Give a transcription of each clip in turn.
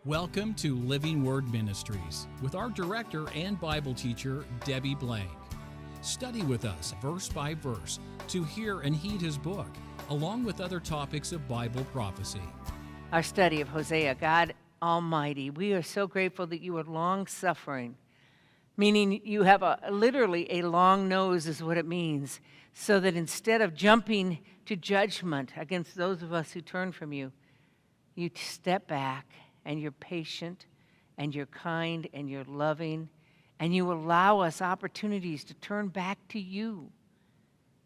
Welcome to Living Word Ministries with our director and Bible teacher, Debbie Blank. Study with us verse by verse to hear and heed his book, along with other topics of Bible prophecy. Our study of Hosea, God Almighty, we are so grateful that you are long-suffering, meaning you have literally a long nose is what it means, so that instead of jumping to judgment against those of us who turn from you, you step back and you're patient and you're kind and you're loving and you allow us opportunities to turn back to you.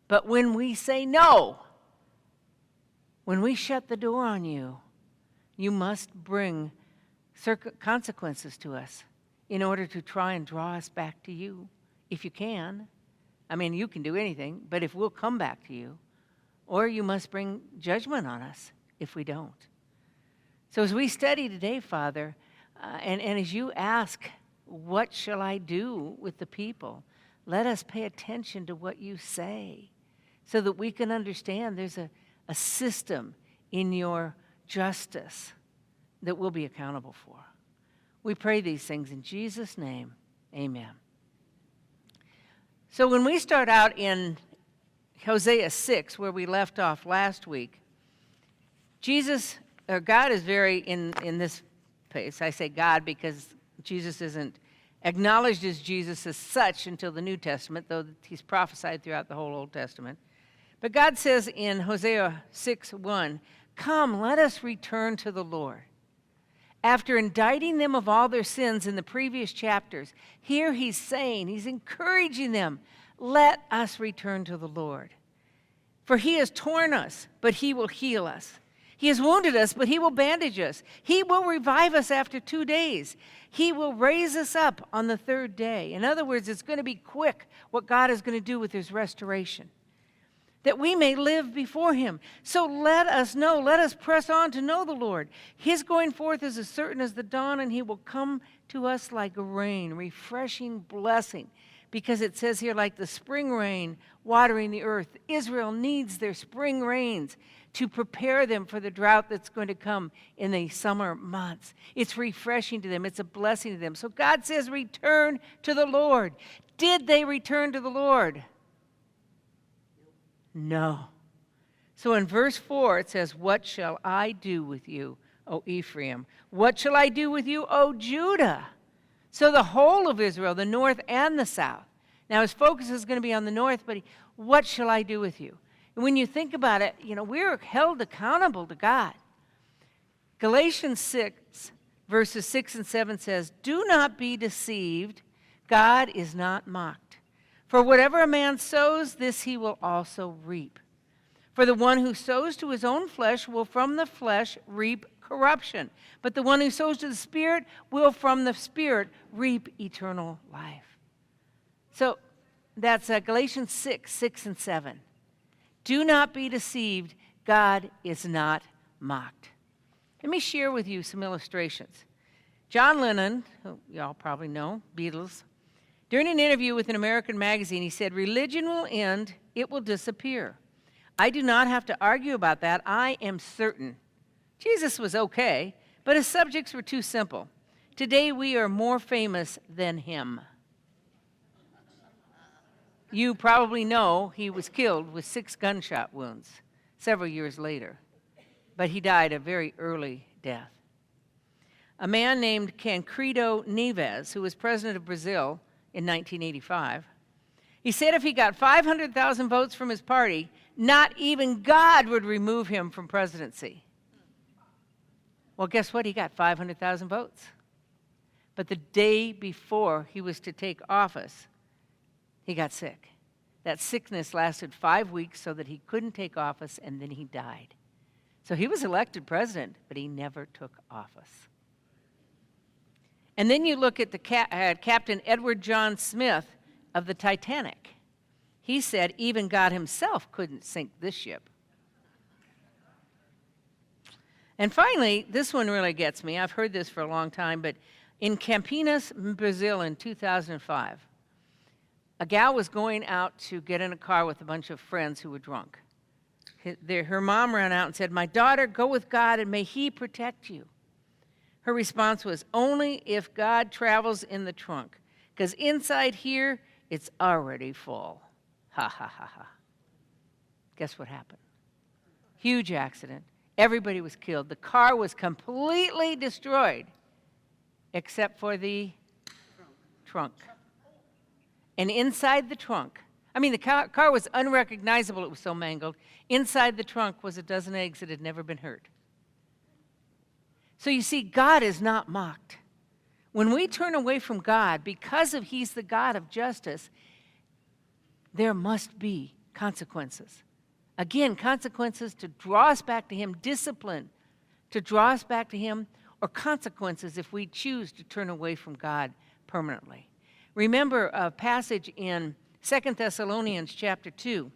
But when we say no, when we shut the door on you, you must bring consequences to us in order to try and draw us back to you, if you can. I mean, you can do anything, but if we'll come back to you, or you must bring judgment on us if we don't. So as we study today, Father, and as you ask, what shall I do with the people? Let us pay attention to what you say so that we can understand there's a system in your justice that we'll be accountable for. We pray these things in Jesus' name. Amen. So when we start out in Hosea 6, where we left off last week, God is very, in this place, I say God because Jesus isn't acknowledged as Jesus as such until the New Testament, though he's prophesied throughout the whole Old Testament. But God says in Hosea 6:1, "Come, let us return to the Lord." After indicting them of all their sins in the previous chapters, here he's saying, he's encouraging them, let us return to the Lord. For he has torn us, but he will heal us. He has wounded us, but he will bandage us. He will revive us after 2 days. He will raise us up on the third day. In other words, it's going to be quick what God is going to do with his restoration, that we may live before him. So let us know, let us press on to know the Lord. His going forth is as certain as the dawn, and he will come to us like rain, refreshing blessing. Because it says here, like the spring rain watering the earth. Israel needs their spring rains to prepare them for the drought that's going to come in the summer months. It's refreshing to them. It's a blessing to them. So God says, return to the Lord. Did they return to the Lord? No. So in verse 4, it says, what shall I do with you, O Ephraim? What shall I do with you, O Judah? So the whole of Israel, the north and the south. Now his focus is going to be on the north, but what shall I do with you? And when you think about it, we're held accountable to God. Galatians 6, verses 6 and 7 says, do not be deceived. God is not mocked. For whatever a man sows, this he will also reap. For the one who sows to his own flesh will from the flesh reap corruption. But the one who sows to the Spirit will from the Spirit reap eternal life. So that's Galatians 6, 6 and 7. Do not be deceived. God is not mocked. Let me share with you some illustrations. John Lennon, who y'all probably know, Beatles, during an interview with an American magazine, he said, religion will end, it will disappear. I do not have to argue about that. I am certain. Jesus was okay, but his subjects were too simple. Today we are more famous than him. You probably know he was killed with 6 gunshot wounds several years later, but he died a very early death. A man named Tancredo Neves, who was president of Brazil in 1985, he said if he got 500,000 votes from his party, not even God would remove him from presidency. Well, guess what? He got 500,000 votes. But the day before he was to take office, he got sick. That sickness lasted 5 weeks so that he couldn't take office, and then he died. So he was elected president, but he never took office. And then you look at Captain Edward John Smith of the Titanic. He said even God himself couldn't sink this ship. And finally, this one really gets me. I've heard this for a long time, but in Campinas, Brazil in 2005, a gal was going out to get in a car with a bunch of friends who were drunk. Her mom ran out and said, "My daughter, go with God and may he protect you." Her response was, only if God travels in the trunk, because inside here, it's already full. Ha, ha, ha, ha. Guess what happened? Huge accident. Everybody was killed. The car was completely destroyed, except for the trunk. And inside the trunk, the car was unrecognizable. It was so mangled. Inside the trunk was a dozen eggs that had never been hurt. So you see, God is not mocked. When we turn away from God, because of He's the God of justice, there must be consequences. Again, consequences to draw us back to Him, discipline to draw us back to Him, or consequences if we choose to turn away from God permanently. Remember a passage in 2 Thessalonians chapter 2,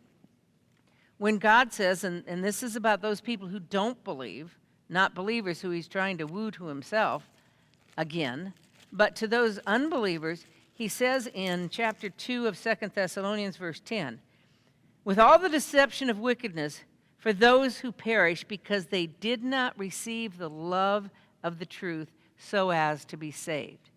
when God says, and this is about those people who don't believe, not believers who He's trying to woo to Himself again, but to those unbelievers, He says in chapter 2 of 2 Thessalonians verse 10, with all the deception of wickedness for those who perish because they did not receive the love of the truth so as to be saved.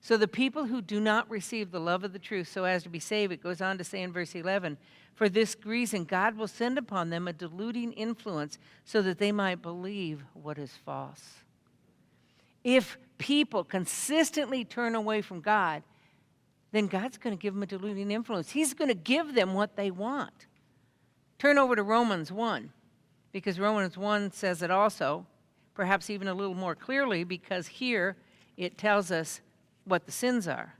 So the people who do not receive the love of the truth so as to be saved, it goes on to say in verse 11, for this reason God will send upon them a deluding influence so that they might believe what is false. If people consistently turn away from God, then God's going to give them a deluding influence. He's going to give them what they want. Turn over to Romans 1, because Romans 1 says it also, perhaps even a little more clearly, because here it tells us what the sins are.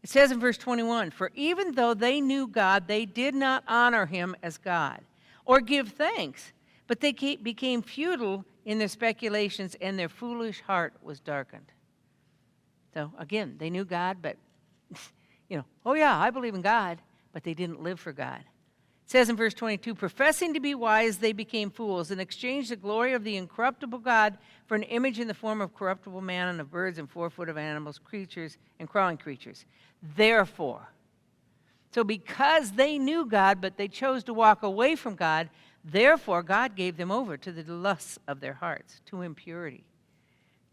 It says in verse 21, for even though they knew God, they did not honor Him as God or give thanks, but they became futile in their speculations, and their foolish heart was darkened. So again, they knew God, but oh yeah, I believe in God, but they didn't live for God. It says in verse 22, professing to be wise, they became fools and exchanged the glory of the incorruptible God for an image in the form of corruptible man and of birds and 4-footed animals, creatures, and crawling creatures. Therefore, so because they knew God, but they chose to walk away from God, therefore God gave them over to the lusts of their hearts, to impurity.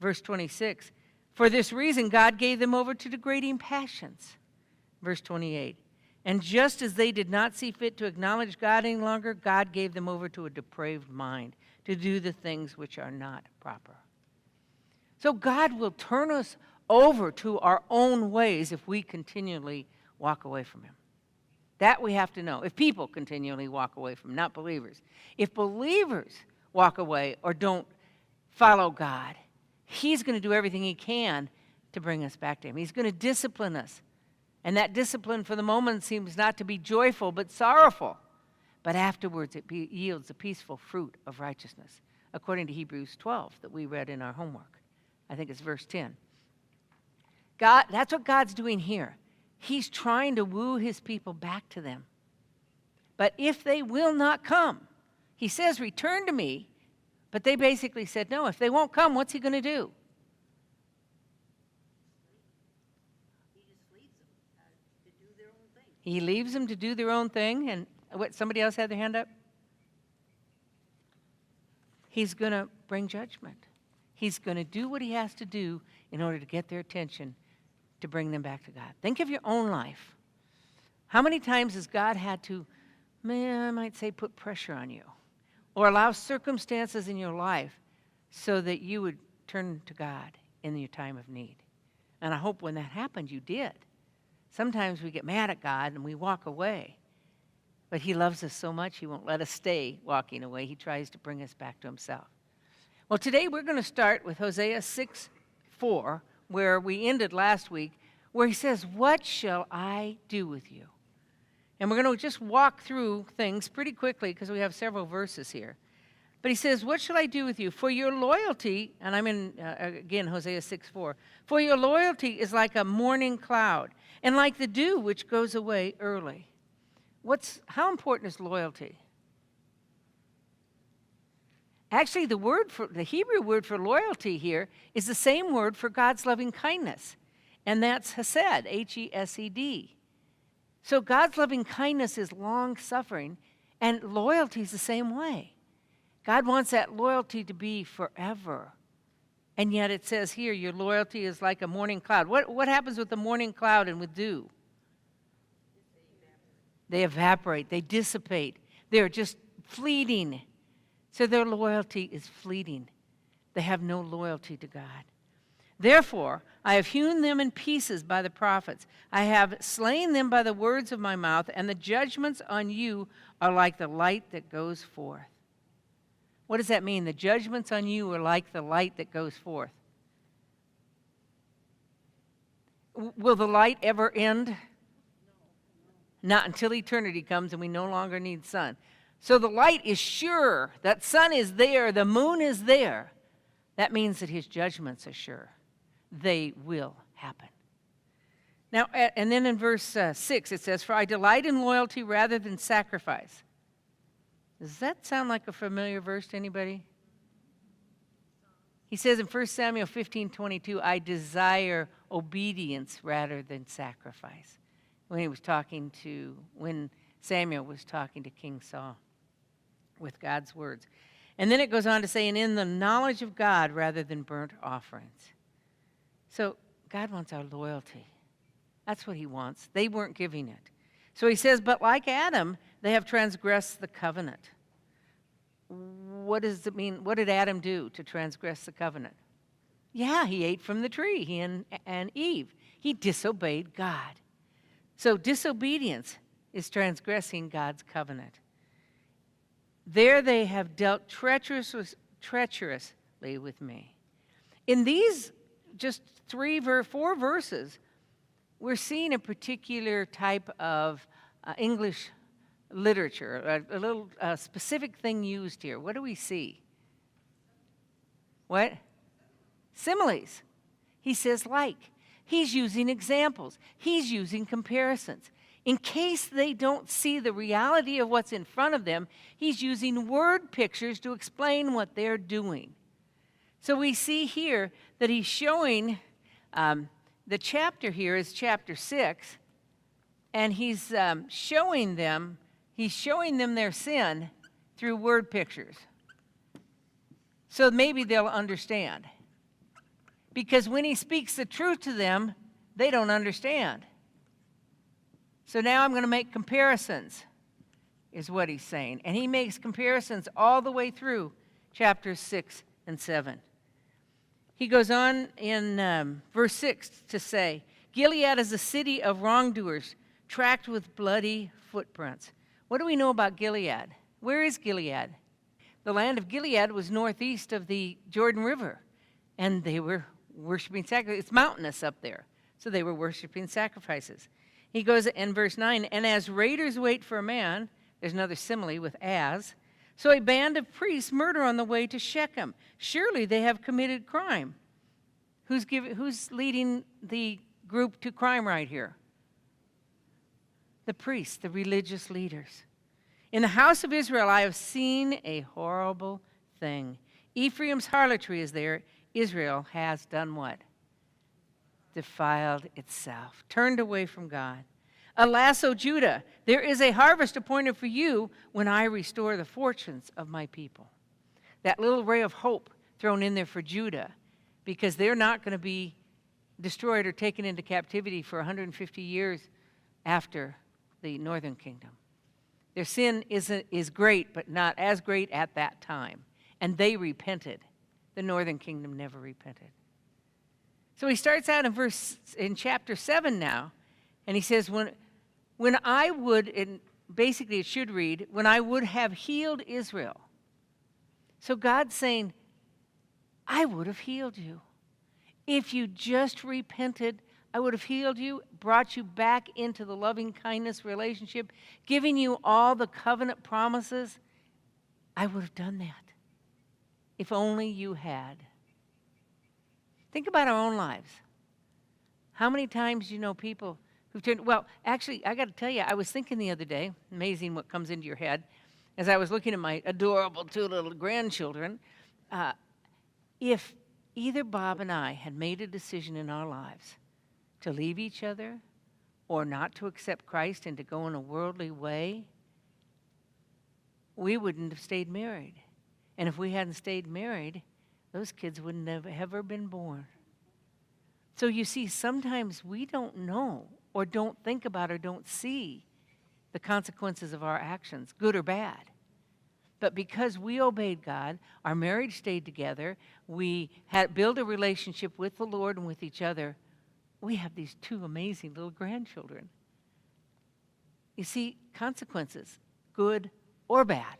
Verse 26, for this reason God gave them over to degrading passions. Verse 28, and just as they did not see fit to acknowledge God any longer, God gave them over to a depraved mind to do the things which are not proper. So God will turn us over to our own ways if we continually walk away from Him. That we have to know. If people continually walk away from Him, not believers. If believers walk away or don't follow God, He's going to do everything He can to bring us back to Him. He's going to discipline us. And that discipline for the moment seems not to be joyful but sorrowful. But afterwards it yields a peaceful fruit of righteousness, according to Hebrews 12 that we read in our homework. I think it's verse 10. God, that's what God's doing here. He's trying to woo His people back to them. But if they will not come, He says, return to me. But they basically said, no, if they won't come, what's He going to do? He leaves them to do their own thing. And what, somebody else had their hand up? He's going to bring judgment. He's going to do what He has to do in order to get their attention, to bring them back to God. Think of your own life. How many times has God had to, I might say, put pressure on you or allow circumstances in your life so that you would turn to God in your time of need? And I hope when that happened, you did. Sometimes we get mad at God and we walk away. But He loves us so much, He won't let us stay walking away. He tries to bring us back to Himself. Well, today we're going to start with Hosea 6:4, where we ended last week, where he says, what shall I do with you? And we're going to just walk through things pretty quickly because we have several verses here. But he says, what shall I do with you? For your loyalty, and I'm in, again, Hosea 6:4. For your loyalty is like a morning cloud, and like the dew which goes away early. How important is loyalty? Actually, the Hebrew word for loyalty here is the same word for God's loving kindness, and that's hesed, H-E-S-E-D. So God's loving kindness is long-suffering, and loyalty is the same way. God wants that loyalty to be forever. And yet it says here, your loyalty is like a morning cloud. What happens with the morning cloud and with dew? They evaporate, they dissipate. They're just fleeting. So their loyalty is fleeting. They have no loyalty to God. Therefore, I have hewn them in pieces by the prophets. I have slain them by the words of my mouth, and the judgments on you are like the light that goes forth. What does that mean? The judgments on you are like the light that goes forth. Will the light ever end? Not until eternity comes and we no longer need sun. So the light is sure. That sun is there. The moon is there. That means that his judgments are sure. They will happen. Now, and then in verse 6 it says, for I delight in loyalty rather than sacrifice. Does that sound like a familiar verse to anybody? He says in 1 Samuel 15:22, I desire obedience rather than sacrifice. When Samuel was talking to King Saul with God's words. And then it goes on to say, and in the knowledge of God rather than burnt offerings. So God wants our loyalty. That's what he wants. They weren't giving it. So he says, but like Adam, they have transgressed the covenant. What does it mean? What did Adam do to transgress the covenant? Yeah, he ate from the tree, he and Eve. He disobeyed God. So disobedience is transgressing God's covenant. There they have dealt treacherously with me. In these just 4 verses, we're seeing a particular type of English literature, a little specific thing used here. What do we see? What? Similes. He says like. He's using examples. He's using comparisons. In case they don't see the reality of what's in front of them, he's using word pictures to explain what they're doing. So we see here that he's showing, the chapter here is chapter 6, and he's showing them their sin through word pictures. So maybe they'll understand. Because when he speaks the truth to them, they don't understand. So now I'm going to make comparisons, is what he's saying. And he makes comparisons all the way through chapters 6 and 7. He goes on in verse 6 to say, Gilead is a city of wrongdoers, tracked with bloody footprints. What do we know about Gilead? Where is Gilead? The land of Gilead was northeast of the Jordan River, and they were worshiping sacrifices. It's mountainous up there, so they were worshiping sacrifices. He goes in verse 9, and as raiders wait for a man, there's another simile with as, so a band of priests murder on the way to Shechem. Surely they have committed crime. Who's leading the group to crime right here? The priests, the religious leaders. In the house of Israel I have seen a horrible thing. Ephraim's harlotry is there. Israel has done what? Defiled itself, turned away from God. Alas, O Judah, there is a harvest appointed for you when I restore the fortunes of my people. That little ray of hope thrown in there for Judah, because they're not going to be destroyed or taken into captivity for 150 years after the northern kingdom. Their sin is great, but not as great at that time. And they repented. The northern kingdom never repented. So he starts out in chapter 7 now, and he says, when I would, and basically it should read, when I would have healed Israel. So God's saying, I would have healed you. If you just repented, I would have healed you, brought you back into the loving kindness relationship, giving you all the covenant promises. I would have done that. If only you had. Think about our own lives. How many times you know people who've turned, well, actually, I got to tell you, I was thinking the other day, amazing what comes into your head, as I was looking at my adorable 2 little grandchildren, if either Bob and I had made a decision in our lives to leave each other or not to accept Christ and to go in a worldly way, we wouldn't have stayed married. And if we hadn't stayed married, those kids wouldn't have ever been born. So you see, sometimes we don't know or don't think about or don't see the consequences of our actions, good or bad. But because we obeyed God, our marriage stayed together, we had built a relationship with the Lord and with each other, we have these two amazing little grandchildren. You see, consequences, good or bad,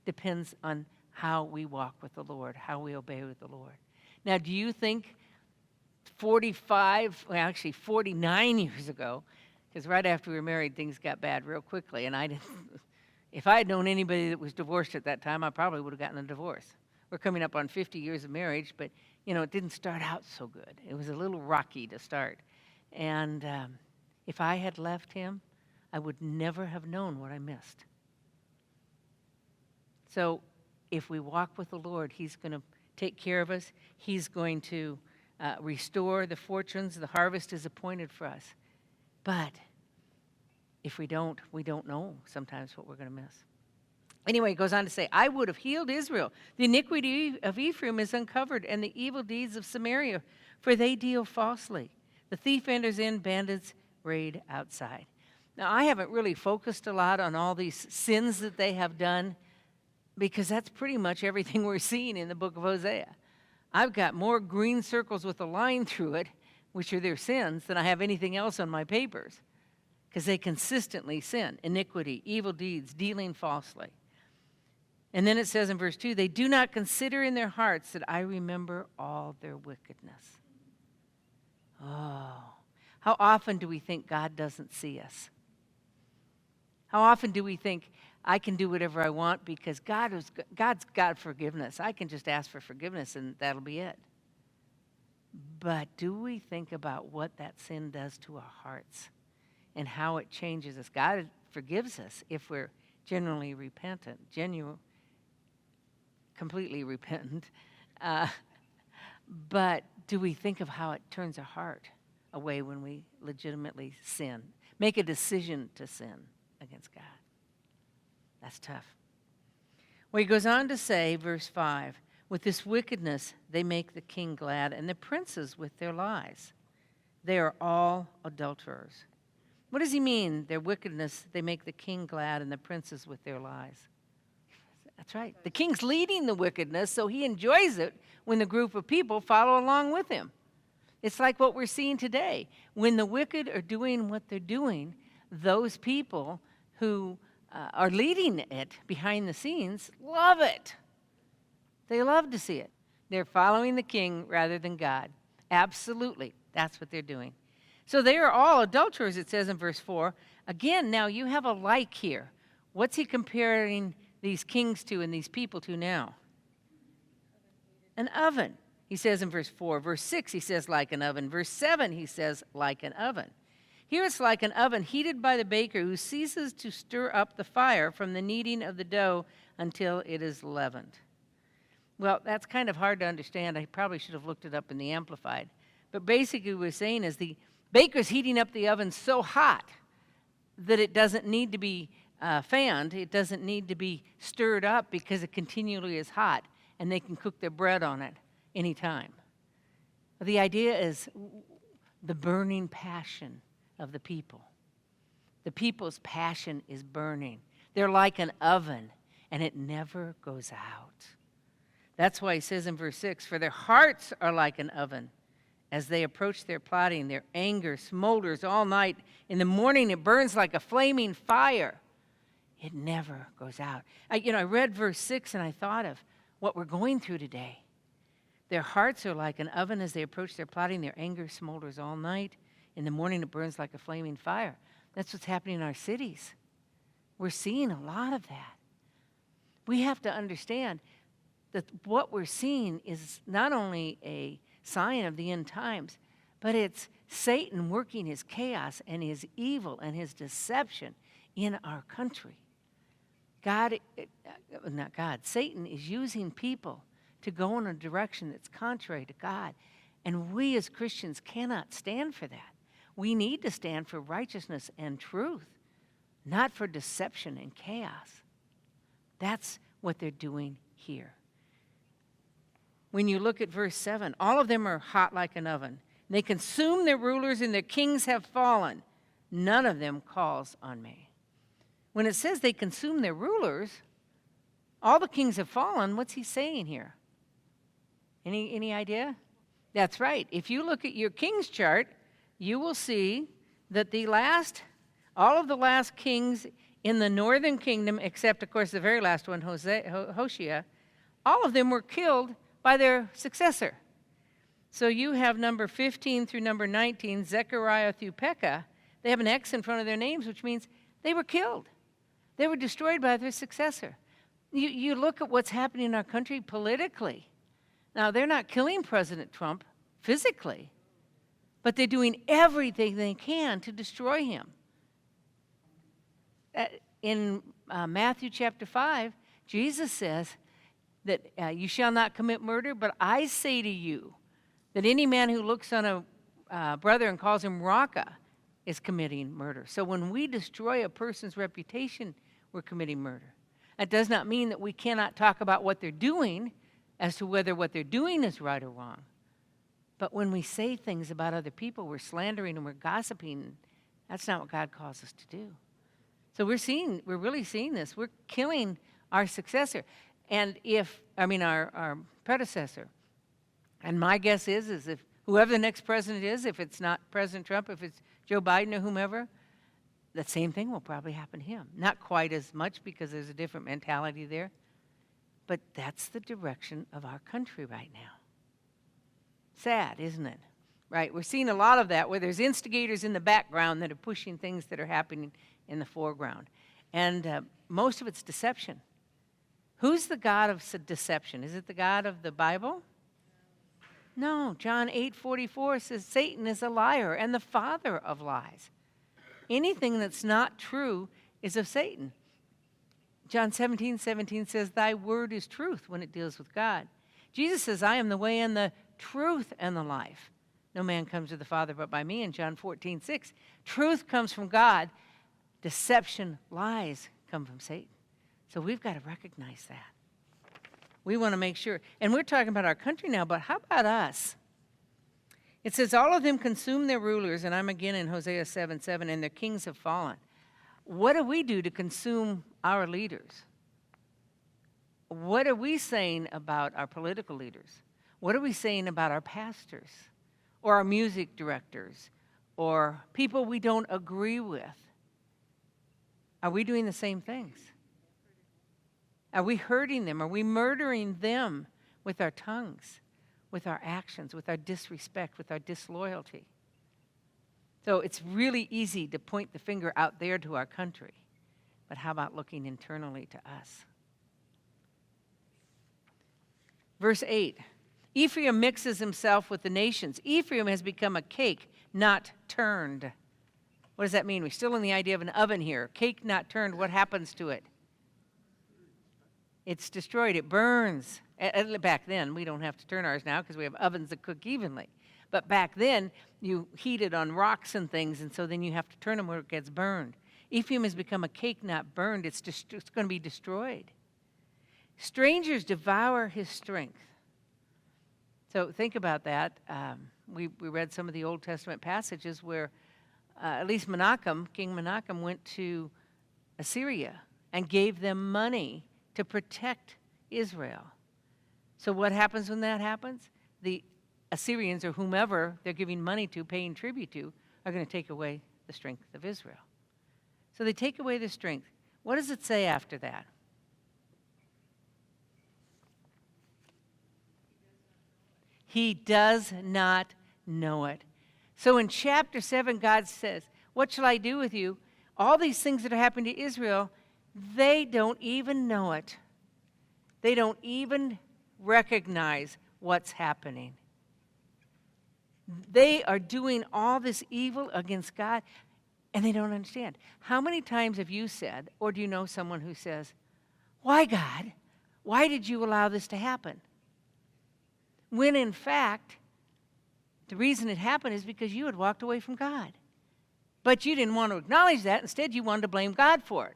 depends on how we walk with the Lord, how we obey with the Lord. Now, do you think 49 years ago, because right after we were married, things got bad real quickly, and I didn't. If I had known anybody that was divorced at that time, I probably would have gotten a divorce. We're coming up on 50 years of marriage, but, it didn't start out so good. It was a little rocky to start. And if I had left him, I would never have known what I missed. So if we walk with the Lord, he's going to take care of us. He's going to restore the fortunes. The harvest is appointed for us. But if we don't know sometimes what we're going to miss. Anyway, it goes on to say, I would have healed Israel. The iniquity of Ephraim is uncovered, and the evil deeds of Samaria, for they deal falsely. The thief enters in, bandits raid outside. Now, I haven't really focused a lot on all these sins that they have done, because that's pretty much everything we're seeing in the book of Hosea. I've got more green circles with a line through it, which are their sins, than I have anything else on my papers, because they consistently sin, iniquity, evil deeds, dealing falsely. And then it says in verse 2, they do not consider in their hearts that I remember all their wickedness. Oh, how often do we think God doesn't see us? How often do we think I can do whatever I want because God's got forgiveness. I can just ask for forgiveness and that'll be it. But do we think about what that sin does to our hearts and how it changes us? God forgives us if we're genuinely repentant, completely repentant. But do we think of how it turns our heart away when we legitimately sin, make a decision to sin against God? That's tough. Well, he goes on to say, verse 5, with this wickedness they make the king glad, and the princes with their lies. They are all adulterers. What does he mean, their wickedness, they make the king glad, and the princes with their lies? That's right. The king's leading the wickedness, so he enjoys it when the group of people follow along with him. It's like what we're seeing today. When the wicked are doing what they're doing, those people who are leading it behind the scenes love it. They love to see it. They're following the king rather than God. Absolutely. That's what they're doing. So they are all adulterers, it says in verse 4. Again, now you have a like here. What's he comparing these kings to and these people to now? An oven. He says in verse 4. Verse 6, he says like an oven. Verse 7, he says like an oven. Here it's like an oven heated by the baker who ceases to stir up the fire from the kneading of the dough until it is leavened. Well, that's kind of hard to understand. I probably should have looked it up in the Amplified. But basically what we're saying is the baker's heating up the oven so hot that it doesn't need to be fanned. It doesn't need to be stirred up because it continually is hot, and they can cook their bread on it anytime. The idea is the burning passion of the people. The people's passion is burning. They're like an oven, and it never goes out. That's why he says in verse 6, for their hearts are like an oven. As they approach their plotting, their anger smolders all night. In the morning, it burns like a flaming fire. It never goes out. I read verse 6, and I thought of what we're going through today. Their hearts are like an oven as they approach their plotting. Their anger smolders all night. In the morning, it burns like a flaming fire. That's what's happening in our cities. We're seeing a lot of that. We have to understand that what we're seeing is not only a sign of the end times, but it's Satan working his chaos and his evil and his deception in our country. Satan is using people to go in a direction that's contrary to God. And we as Christians cannot stand for that. We need to stand for righteousness and truth, not for deception and chaos. That's what they're doing here. when you look at verse 7, all of them are hot like an oven. They consume their rulers and their kings have fallen. None of them calls on me. When it says they consume their rulers, all the kings have fallen, what's he saying here? Any idea? That's right. If you look at your king's chart, you will see that all of the last kings in the northern kingdom, except, of course, the very last one, Hosea, all of them were killed by their successor. So you have number 15 through number 19, Zechariah through Pekah. They have an X in front of their names, which means they were killed. They were destroyed by their successor. You look at what's happening in our country politically. Now, they're not killing President Trump physically, but they're doing everything they can to destroy him. In Matthew chapter 5, Jesus says that you shall not commit murder, but I say to you that any man who looks on a brother and calls him Raka is committing murder. So when we destroy a person's reputation, we're committing murder. That does not mean that we cannot talk about what they're doing as to whether what they're doing is right or wrong. But when we say things about other people, we're slandering and we're gossiping. That's not what God calls us to do. So we're really seeing this. We're killing our successor. And our predecessor. And my guess is if whoever the next president is, if it's not President Trump, if it's Joe Biden or whomever, the same thing will probably happen to him. Not quite as much because there's a different mentality there. But that's the direction of our country right now. Sad, isn't it? Right, we're seeing a lot of that where there's instigators in the background that are pushing things that are happening in the foreground. And most of it's deception. Who's the God of deception? Is it the God of the Bible? No, John 8:44 says Satan is a liar and the father of lies. Anything that's not true is of Satan. John 17:17 says, thy word is truth when it deals with God. Jesus says, I am the way and the truth and the life. No man comes to the Father but by me. In John 14:6, truth comes from God. Deception, lies come from Satan. So we've got to recognize that. We want to make sure. And we're talking about our country now, but how about us? It says, all of them consume their rulers, and I'm again in Hosea 7:7, and their kings have fallen. What do we do to consume our leaders? What are we saying about our political leaders? What are we saying about our pastors or our music directors or people we don't agree with? Are we doing the same things? Are we hurting them? Are we murdering them with our tongues, with our actions, with our disrespect, with our disloyalty? So it's really easy to point the finger out there to our country. But how about looking internally to us? Verse 8, Ephraim mixes himself with the nations. Ephraim has become a cake not turned. What does that mean? We're still in the idea of an oven here. Cake not turned, what happens to it? It's destroyed. It burns. Back then, we don't have to turn ours now because we have ovens that cook evenly. But back then, you heat it on rocks and things, and so then you have to turn them where it gets burned. Ephraim has become a cake not burned. It's going to be destroyed. Strangers devour his strength. So think about that. We read some of the Old Testament passages where at least King Menachem went to Assyria and gave them money to protect Israel. So what happens when that happens? The Assyrians or whomever they're giving money to, paying tribute to, are going to take away the strength of Israel. So they take away the strength. What does it say after that? He does not know it. So in chapter 7, God says, what shall I do with you? All these things that are happening to Israel, they don't even know it. They don't even recognize what's happening. They are doing all this evil against God, and they don't understand. How many times have you said, or do you know someone who says, why, God? Why did you allow this to happen? When in fact, the reason it happened is because you had walked away from God. But you didn't want to acknowledge that. Instead, you wanted to blame God for it,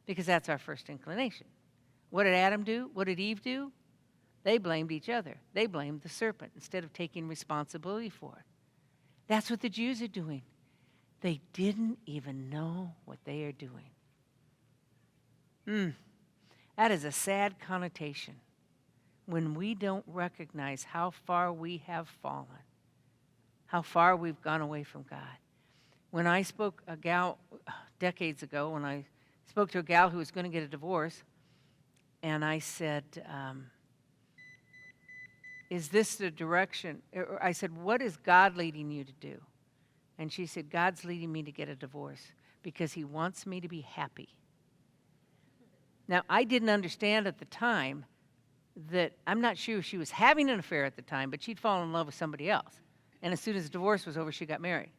because that's our first inclination. What did Adam do? What did Eve do? They blamed each other. They blamed the serpent instead of taking responsibility for it. That's what the Jews are doing. They didn't even know what they are doing. That is a sad connotation when we don't recognize how far we have fallen, how far we've gone away from God. When I spoke a gal decades ago, when I spoke to a gal who was going to get a divorce, and I said, is this the direction? I said, what is God leading you to do? And she said, God's leading me to get a divorce because he wants me to be happy. Now, I didn't understand at the time that, I'm not sure she was having an affair at the time, but she'd fallen in love with somebody else. And as soon as the divorce was over, she got married.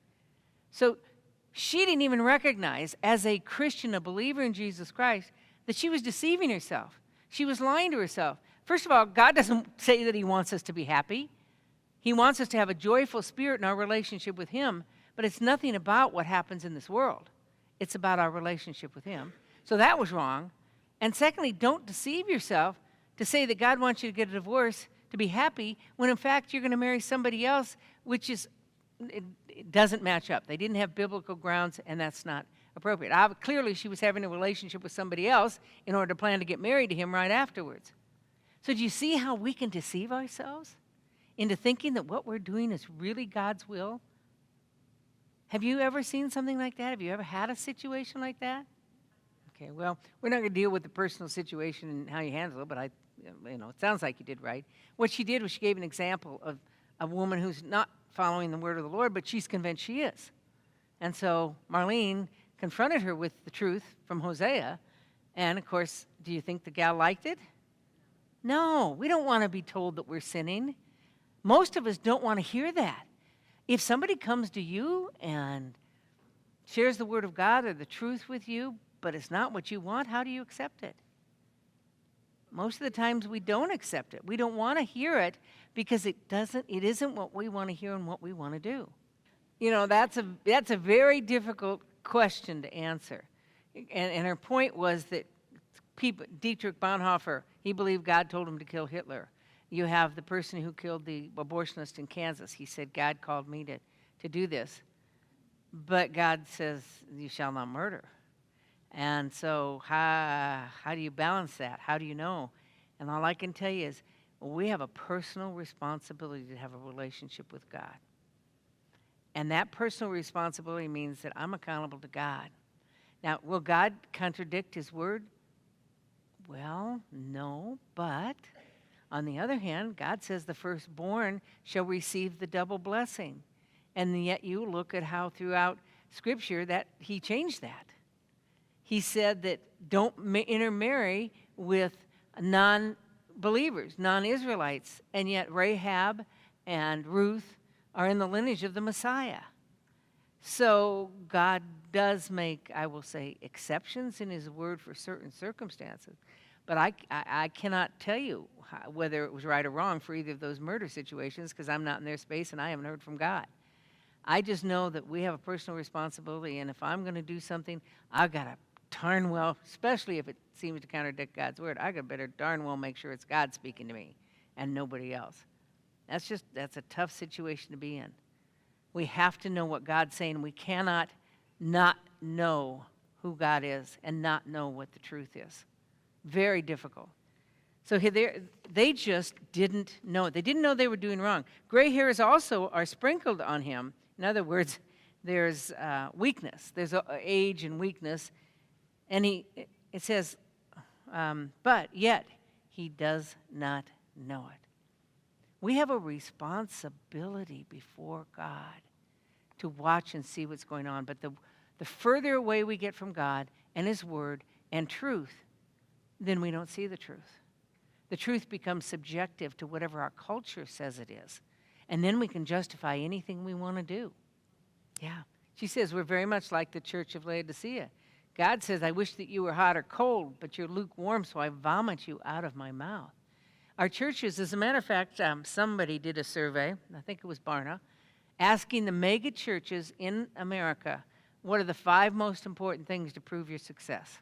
So she didn't even recognize, as a Christian, a believer in Jesus Christ, that she was deceiving herself. She was lying to herself. First of all, God doesn't say that he wants us to be happy. He wants us to have a joyful spirit in our relationship with him, but it's nothing about what happens in this world. It's about our relationship with him. So that was wrong. And secondly, don't deceive yourself to say that God wants you to get a divorce to be happy when in fact you're going to marry somebody else, which is, it doesn't match up. They didn't have biblical grounds, and that's not appropriate. Clearly, she was having a relationship with somebody else in order to plan to get married to him right afterwards. So do you see how we can deceive ourselves into thinking that what we're doing is really God's will? Have you ever seen something like that? Have you ever had a situation like that? Okay, well, we're not going to deal with the personal situation and how you handle it, but it sounds like you did right. What she did was she gave an example of a woman who's not following the word of the Lord, but she's convinced she is. And so Marlene confronted her with the truth from Hosea, and of course, do you think the gal liked it? No, we don't want to be told that we're sinning. Most of us don't want to hear that. If somebody comes to you and shares the word of God or the truth with you, but it's not what you want, how do you accept it? Most of the times we don't accept it. We don't want to hear it because it isn't what we want to hear and what we want to do. That's a very difficult question to answer. And her point was that Dietrich Bonhoeffer, he believed God told him to kill Hitler. You have the person who killed the abortionist in Kansas. He said, God called me to do this. But God says, you shall not murder. And so how do you balance that? How do you know? And all I can tell you is we have a personal responsibility to have a relationship with God. And that personal responsibility means that I'm accountable to God. Now, will God contradict his word? Well, no, but on the other hand, God says the firstborn shall receive the double blessing. And yet you look at how throughout Scripture that he changed that. He said that don't intermarry with non-believers, non-Israelites, and yet Rahab and Ruth are in the lineage of the Messiah. So God does make, I will say, exceptions in his word for certain circumstances. But I cannot tell you whether it was right or wrong for either of those murder situations because I'm not in their space and I haven't heard from God. I just know that we have a personal responsibility, and if I'm going to do something, I've got to darn well, especially if it seems to contradict God's word, I got better darn well make sure it's God speaking to me and nobody else. That's a tough situation to be in. We have to know what God's saying. We cannot not know who God is and not know what the truth is. Very difficult. So they just didn't know. They didn't know they were doing wrong. Gray hairs also are sprinkled on him. In other words, there's weakness. There's age and weakness. And it says, but yet he does not know it. We have a responsibility before God to watch and see what's going on. But the further away we get from God and his word and truth, then we don't see the truth. The truth becomes subjective to whatever our culture says it is. And then we can justify anything we want to do. Yeah. She says we're very much like the church of Laodicea. God says, I wish that you were hot or cold, but you're lukewarm, so I vomit you out of my mouth. Our churches, as a matter of fact, somebody did a survey, I think it was Barna, asking the mega churches in America, what are the 5 most important things to prove your success?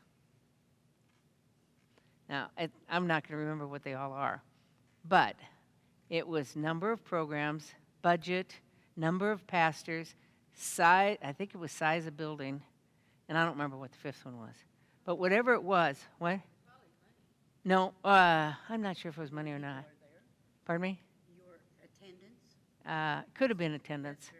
Now, I'm not going to remember what they all are, But it was number of programs, budget, number of pastors, size, I think it was size of building, and I don't remember what the fifth one was. But whatever it was, what? No, I'm not sure if it was money or not. Pardon me? Your attendance? Could have been attendance.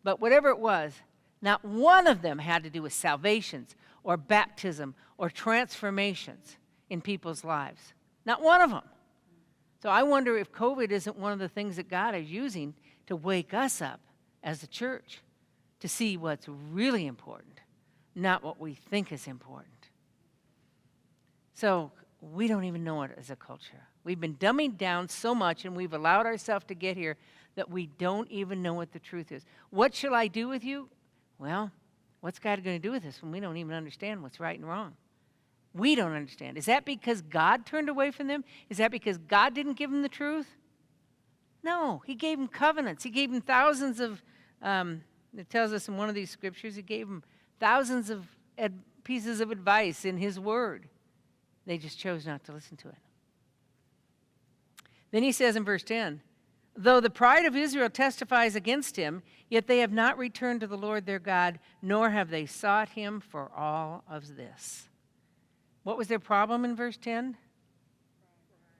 But whatever it was, not one of them had to do with salvations or baptism or transformations in people's lives. Not one of them. So I wonder if COVID isn't one of the things that God is using to wake us up as a church to see what's really important, not what we think is important. So we don't even know it as a culture. We've been dumbing down so much, and we've allowed ourselves to get here that we don't even know what the truth is. What shall I do with you? Well, what's God going to do with us when we don't even understand what's right and wrong? We don't understand. Is that because God turned away from them? Is that because God didn't give them the truth? No, he gave them covenants. He gave them thousands of, it tells us in one of these scriptures, he gave them thousands of pieces of advice in his word. They just chose not to listen to it. Then he says in verse 10, though the pride of Israel testifies against him, yet they have not returned to the Lord their God, nor have they sought him for all of this. What was their problem in verse 10?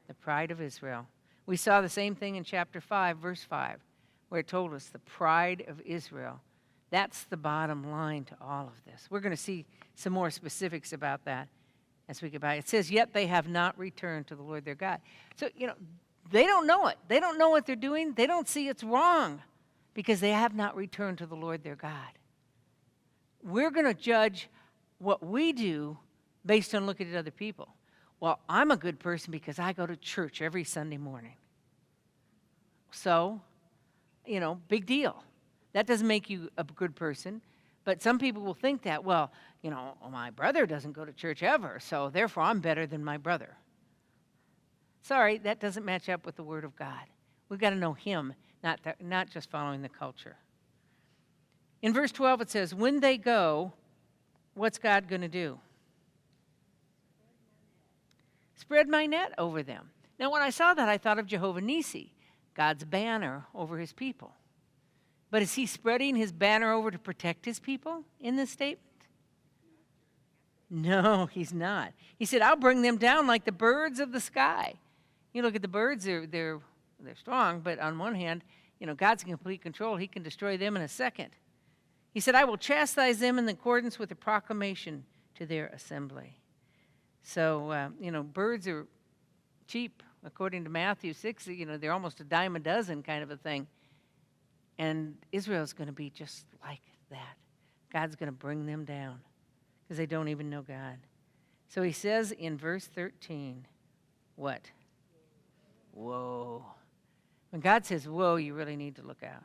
The pride of Israel. We saw the same thing in chapter 5, verse 5, where it told us the pride of Israel. That's the bottom line to all of this. We're going to see some more specifics about that as we get by. It says, yet they have not returned to the Lord their God. So, they don't know it. They don't know what they're doing. They don't see it's wrong because they have not returned to the Lord their God. We're going to judge what we do based on looking at other people. Well, I'm a good person because I go to church every Sunday morning. So, big deal. That doesn't make you a good person. But some people will think that, well, my brother doesn't go to church ever, so therefore I'm better than my brother. Sorry, that doesn't match up with the Word of God. We've got to know him, not just following the culture. In verse 12 it says, when they go, what's God going to do? Spread my net over them. Now, when I saw that, I thought of Jehovah Nissi, God's banner over his people. But is he spreading his banner over to protect his people in this statement? No, he's not. He said, I'll bring them down like the birds of the sky. You look at the birds, they're strong, but on one hand, God's in complete control. He can destroy them in a second. He said, I will chastise them in accordance with the proclamation to their assembly. So, birds are cheap. According to Matthew 6, they're almost a dime a dozen kind of a thing. And Israel's going to be just like that. God's going to bring them down because they don't even know God. So he says in verse 13, what? Whoa. When God says, whoa, you really need to look out.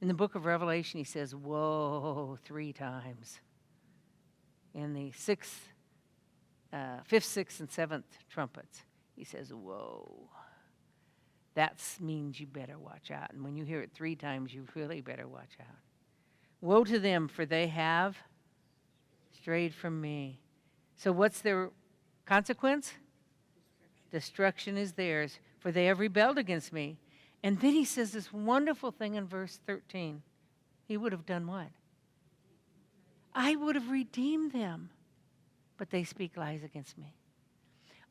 In the book of Revelation, he says, whoa, 3 times. In the 5th, 6th, and 7th trumpets, he says, whoa. That means you better watch out. And when you hear it 3 times, you really better watch out. Woe to them, for they have strayed from me. So what's their consequence? Destruction is theirs, for they have rebelled against me. And then he says this wonderful thing in verse 13. He would have done what? I would have redeemed them, but they speak lies against me.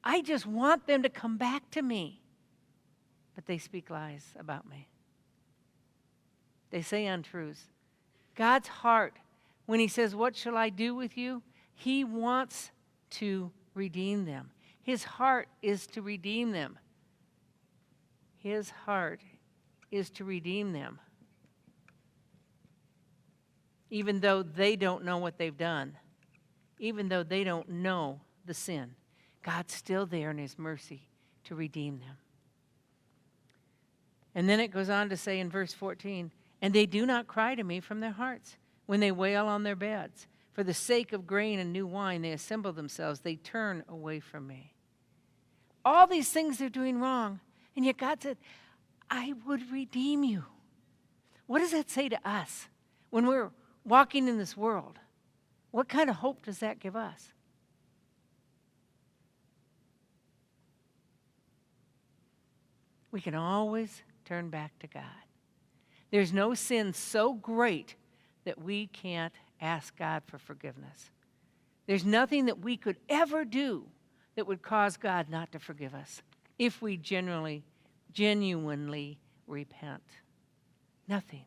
I just want them to come back to me, but they speak lies about me. They say untruths. God's heart, when he says, what shall I do with you? He wants to redeem them. His heart is to redeem them. His heart is to redeem them. Even though they don't know what they've done. Even though they don't know the sin. God's still there in his mercy to redeem them. And then it goes on to say in verse 14, and they do not cry to me from their hearts when they wail on their beds. For the sake of grain and new wine, they assemble themselves. They turn away from me. All these things they're doing wrong. And yet God said, I would redeem you. What does that say to us when we're walking in this world? What kind of hope does that give us? We can always turn back to God. There's no sin so great that we can't ask God for forgiveness. There's nothing that we could ever do that would cause God not to forgive us if we genuinely repent. Nothing.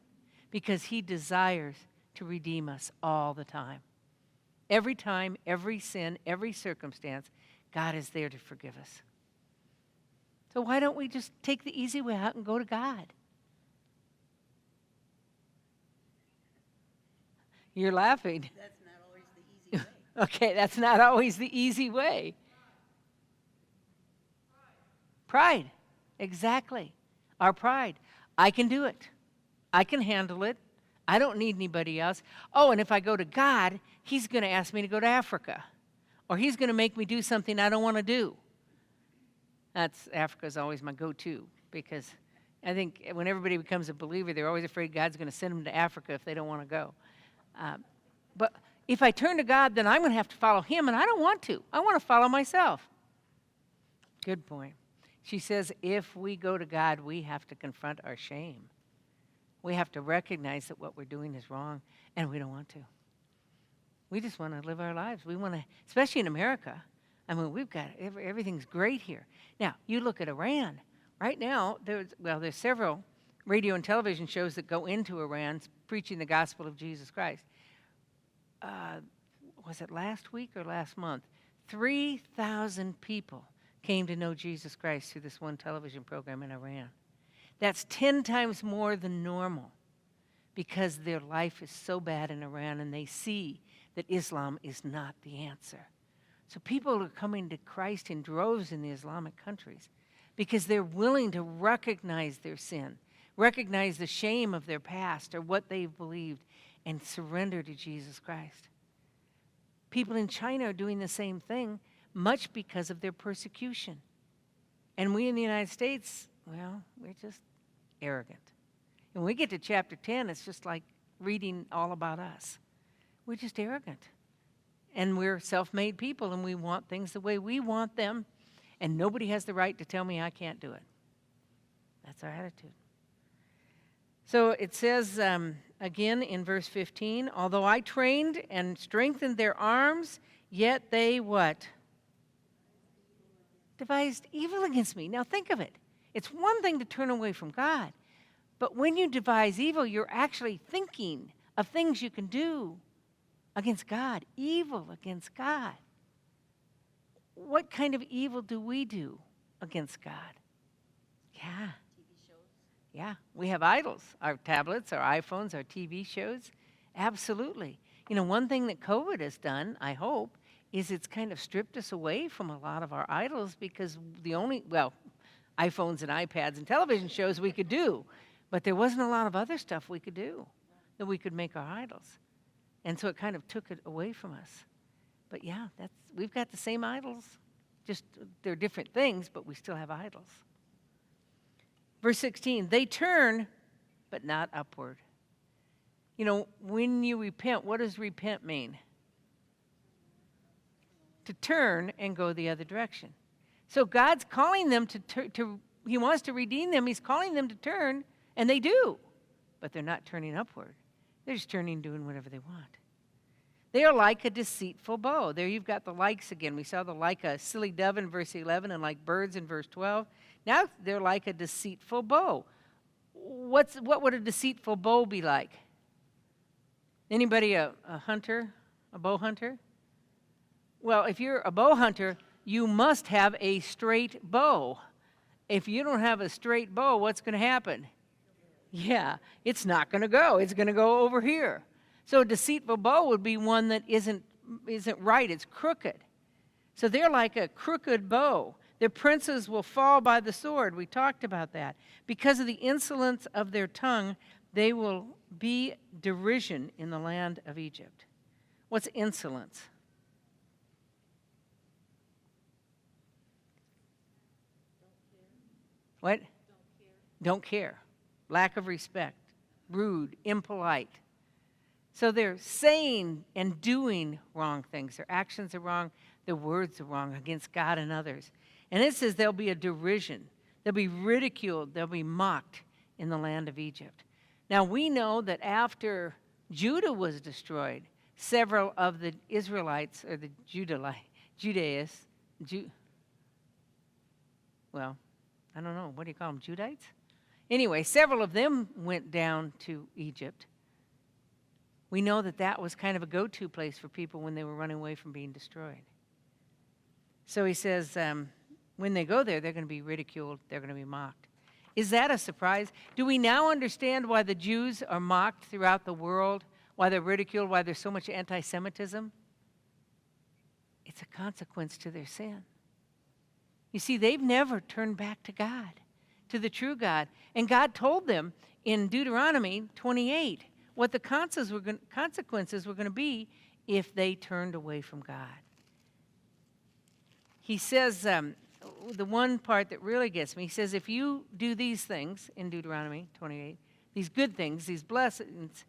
Because he desires to redeem us all the time. Every time, every sin, every circumstance, God is there to forgive us. So why don't we just take the easy way out and go to God? You're laughing. That's not always the easy way. Okay, that's not always the easy way. Pride. Exactly. Our pride. I can do it. I can handle it. I don't need anybody else. Oh, and if I go to God, he's going to ask me to go to Africa. Or he's going to make me do something I don't want to do. Africa's always my go-to, because I think when everybody becomes a believer, they're always afraid God's going to send them to Africa if they don't want to go. But if I turn to God, then I'm going to have to follow him, and I don't want to. I want to follow myself. Good point. She says if we go to God, we have to confront our shame. We have to recognize that what we're doing is wrong, and we don't want to. We just want to live our lives. We want to, especially in America. I mean, we've got, everything's great here. Now, you look at Iran. Right now, there's several radio and television shows that go into Iran preaching the gospel of Jesus Christ. Was it last week or last month? 3,000 people came to know Jesus Christ through this one television program in Iran. That's 10 times more than normal, because their life is so bad in Iran, and they see that Islam is not the answer. So people are coming to Christ in droves in the Islamic countries because they're willing to recognize their sin, recognize the shame of their past or what they've believed, and surrender to Jesus Christ. People in China are doing the same thing, much because of their persecution. And we in the United States, well, we're just arrogant. And when we get to chapter 10, it's just like reading all about us. We're just arrogant. And we're self-made people, and we want things the way we want them, and nobody has the right to tell me I can't do it. That's our attitude. So it says, again in verse 15, although I trained and strengthened their arms, yet they what? Devised evil against me. Now think of it. It's one thing to turn away from God, but when you devise evil, you're actually thinking of things you can do against God, evil against God. What kind of evil do we do against God? Yeah. TV shows. Yeah, we have idols, our tablets, our iPhones, our TV shows. Absolutely. You know, one thing that COVID has done, I hope, is it's kind of stripped us away from a lot of our idols, because the only, iPhones and iPads and television shows we could do, but there wasn't a lot of other stuff we could do that we could make our idols. And so it kind of took it away from us. But yeah, we've got the same idols. Just they're different things, but we still have idols. Verse 16, they turn, but not upward. You know, when you repent, what does repent mean? To turn and go the other direction. So God's calling them he wants to redeem them. He's calling them to turn, and they do. But they're not turning upward. They're just turning, doing whatever they want. They are like a deceitful bow. There you've got the likes again. We saw the like a silly dove in verse 11 and like birds in verse 12. Now they're like a deceitful bow. What would a deceitful bow be like? Anybody a hunter, a bow hunter? Well, if you're a bow hunter, you must have a straight bow. If you don't have a straight bow, what's going to happen? Yeah, it's not going to go. It's going to go over here. So a deceitful bow would be one that isn't right. It's crooked. So they're like a crooked bow. Their princes will fall by the sword. We talked about that. Because of the insolence of their tongue, they will be derision in the land of Egypt. What's insolence? What? Don't care. Lack of respect. Rude. Impolite. So they're saying and doing wrong things. Their actions are wrong. Their words are wrong against God and others. And it says there'll be a derision. They'll be ridiculed. They'll be mocked in the land of Egypt. Now, we know that after Judah was destroyed, several of the Israelites, or the Judaists, well, I don't know, what do you call them, Judites? Anyway, several of them went down to Egypt. We know that that was kind of a go-to place for people when they were running away from being destroyed. So he says, when they go there, they're going to be ridiculed, they're going to be mocked. Is that a surprise? Do we now understand why the Jews are mocked throughout the world, why they're ridiculed, why there's so much anti-Semitism? It's a consequence to their sin. You see, they've never turned back to God, to the true God. And God told them in Deuteronomy 28 what the consequences were going to be if they turned away from God. He says, the one part that really gets me, he says, if you do these things in Deuteronomy 28, these good things, these blessings,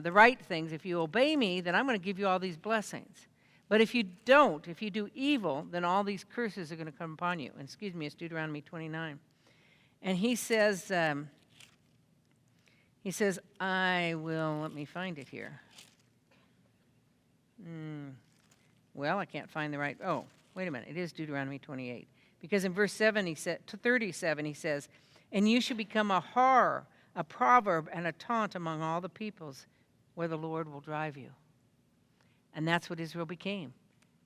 the right things, if you obey me, then I'm going to give you all these blessings. But if you don't, if you do evil, then all these curses are going to come upon you. And excuse me, it's Deuteronomy 29. And he says, I will, let me find it here. Well, I can't find the right, oh, wait a minute, it is Deuteronomy 28. Because in verse 7, he said, to 37, he says, and you shall become a horror, a proverb, and a taunt among all the peoples where the Lord will drive you. And that's what Israel became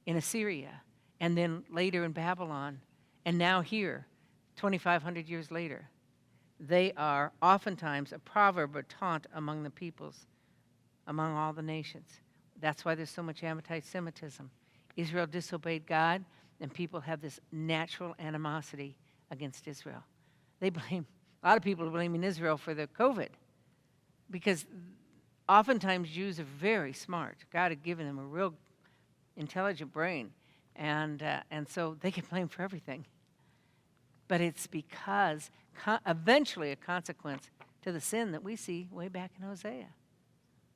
in Assyria, and then later in Babylon, and now here, 2,500 years later. They are oftentimes a proverb or taunt among the peoples, among all the nations. That's why there's so much anti-Semitism. Israel disobeyed God, and people have this natural animosity against Israel. A lot of people are blaming Israel for the COVID, because oftentimes Jews are very smart. God had given them a real intelligent brain, and so they get blamed for everything. But it's because eventually a consequence to the sin that we see way back in Hosea.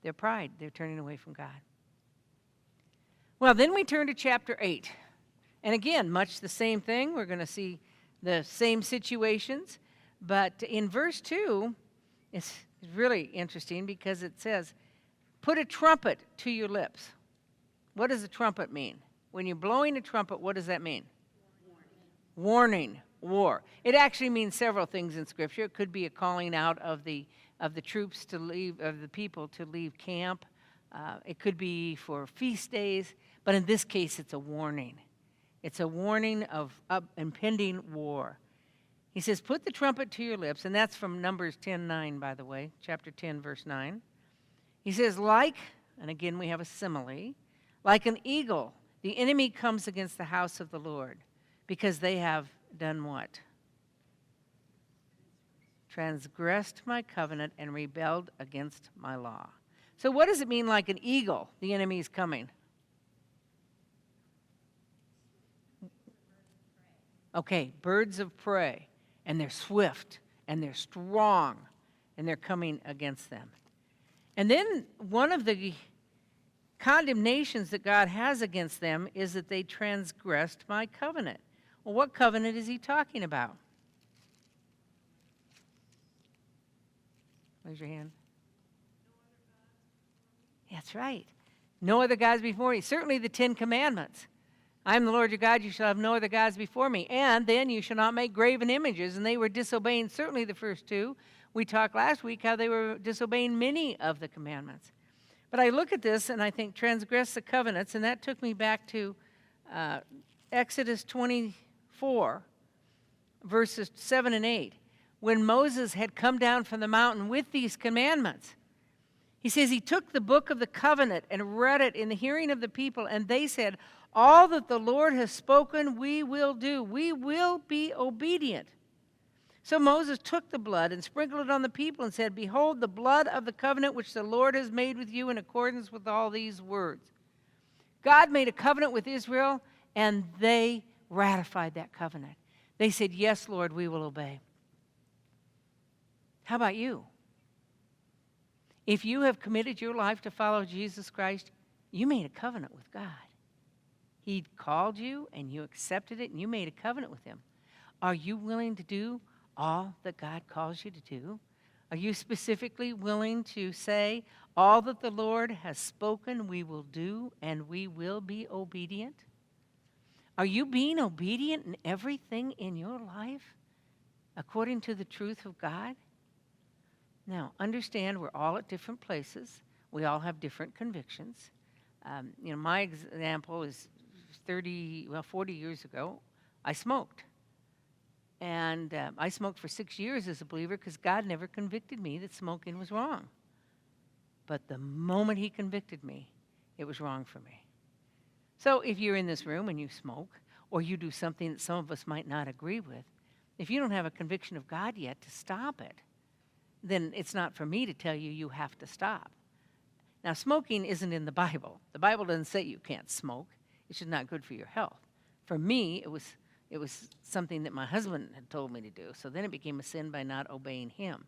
Their pride, they're turning away from God. Well, then we turn to chapter 8. And again, much the same thing. We're going to see the same situations. But in verse 2, it's really interesting because it says, put a trumpet to your lips. What does a trumpet mean? When you're blowing a trumpet, what does that mean? Warning. War. It actually means several things in Scripture. It could be a calling out of the troops to leave, of the people to leave camp. It could be for feast days. But in this case, it's a warning. It's a warning of impending war. He says, put the trumpet to your lips, and that's from Numbers 10:9, by the way, chapter 10, verse 9. He says, and again we have a simile, like an eagle, the enemy comes against the house of the Lord, because they have done what? Transgressed my covenant and rebelled against my law. So what does it mean like an eagle, the enemy is coming? Okay, birds of prey, and they're swift, and they're strong, and they're coming against them. And then one of the condemnations that God has against them is that they transgressed my covenant. Well, what covenant is he talking about? Raise your hand. That's right. No other gods before me. Certainly the 10 Commandments. I am the Lord your God, you shall have no other gods before me. And then you shall not make graven images. And they were disobeying certainly the first two. We talked last week how they were disobeying many of the commandments. But I look at this and I think transgress the covenants, and that took me back to Exodus 24, verses 7 and 8. When Moses had come down from the mountain with these commandments, he says he took the book of the covenant and read it in the hearing of the people, and they said, all that the Lord has spoken, we will do. We will be obedient. So Moses took the blood and sprinkled it on the people and said, behold, the blood of the covenant which the Lord has made with you in accordance with all these words. God made a covenant with Israel, and they ratified that covenant. They said, yes, Lord, we will obey. How about you? If you have committed your life to follow Jesus Christ, you made a covenant with God. He called you, and you accepted it, and you made a covenant with him. Are you willing to do all that God calls you to do? Are you specifically willing to say, all that the Lord has spoken we will do, and we will be obedient? Are you being obedient in everything in your life according to the truth of God? Now, understand we're all at different places. We all have different convictions. My example is 40 years ago, I smoked. And I smoked for 6 years as a believer because God never convicted me that smoking was wrong. But the moment he convicted me, it was wrong for me. So if you're in this room and you smoke, or you do something that some of us might not agree with, if you don't have a conviction of God yet to stop it, then it's not for me to tell you you have to stop. Now, smoking isn't in the Bible. The Bible doesn't say you can't smoke. It's just not good for your health. For me, it was something that my husband had told me to do. So then it became a sin by not obeying him.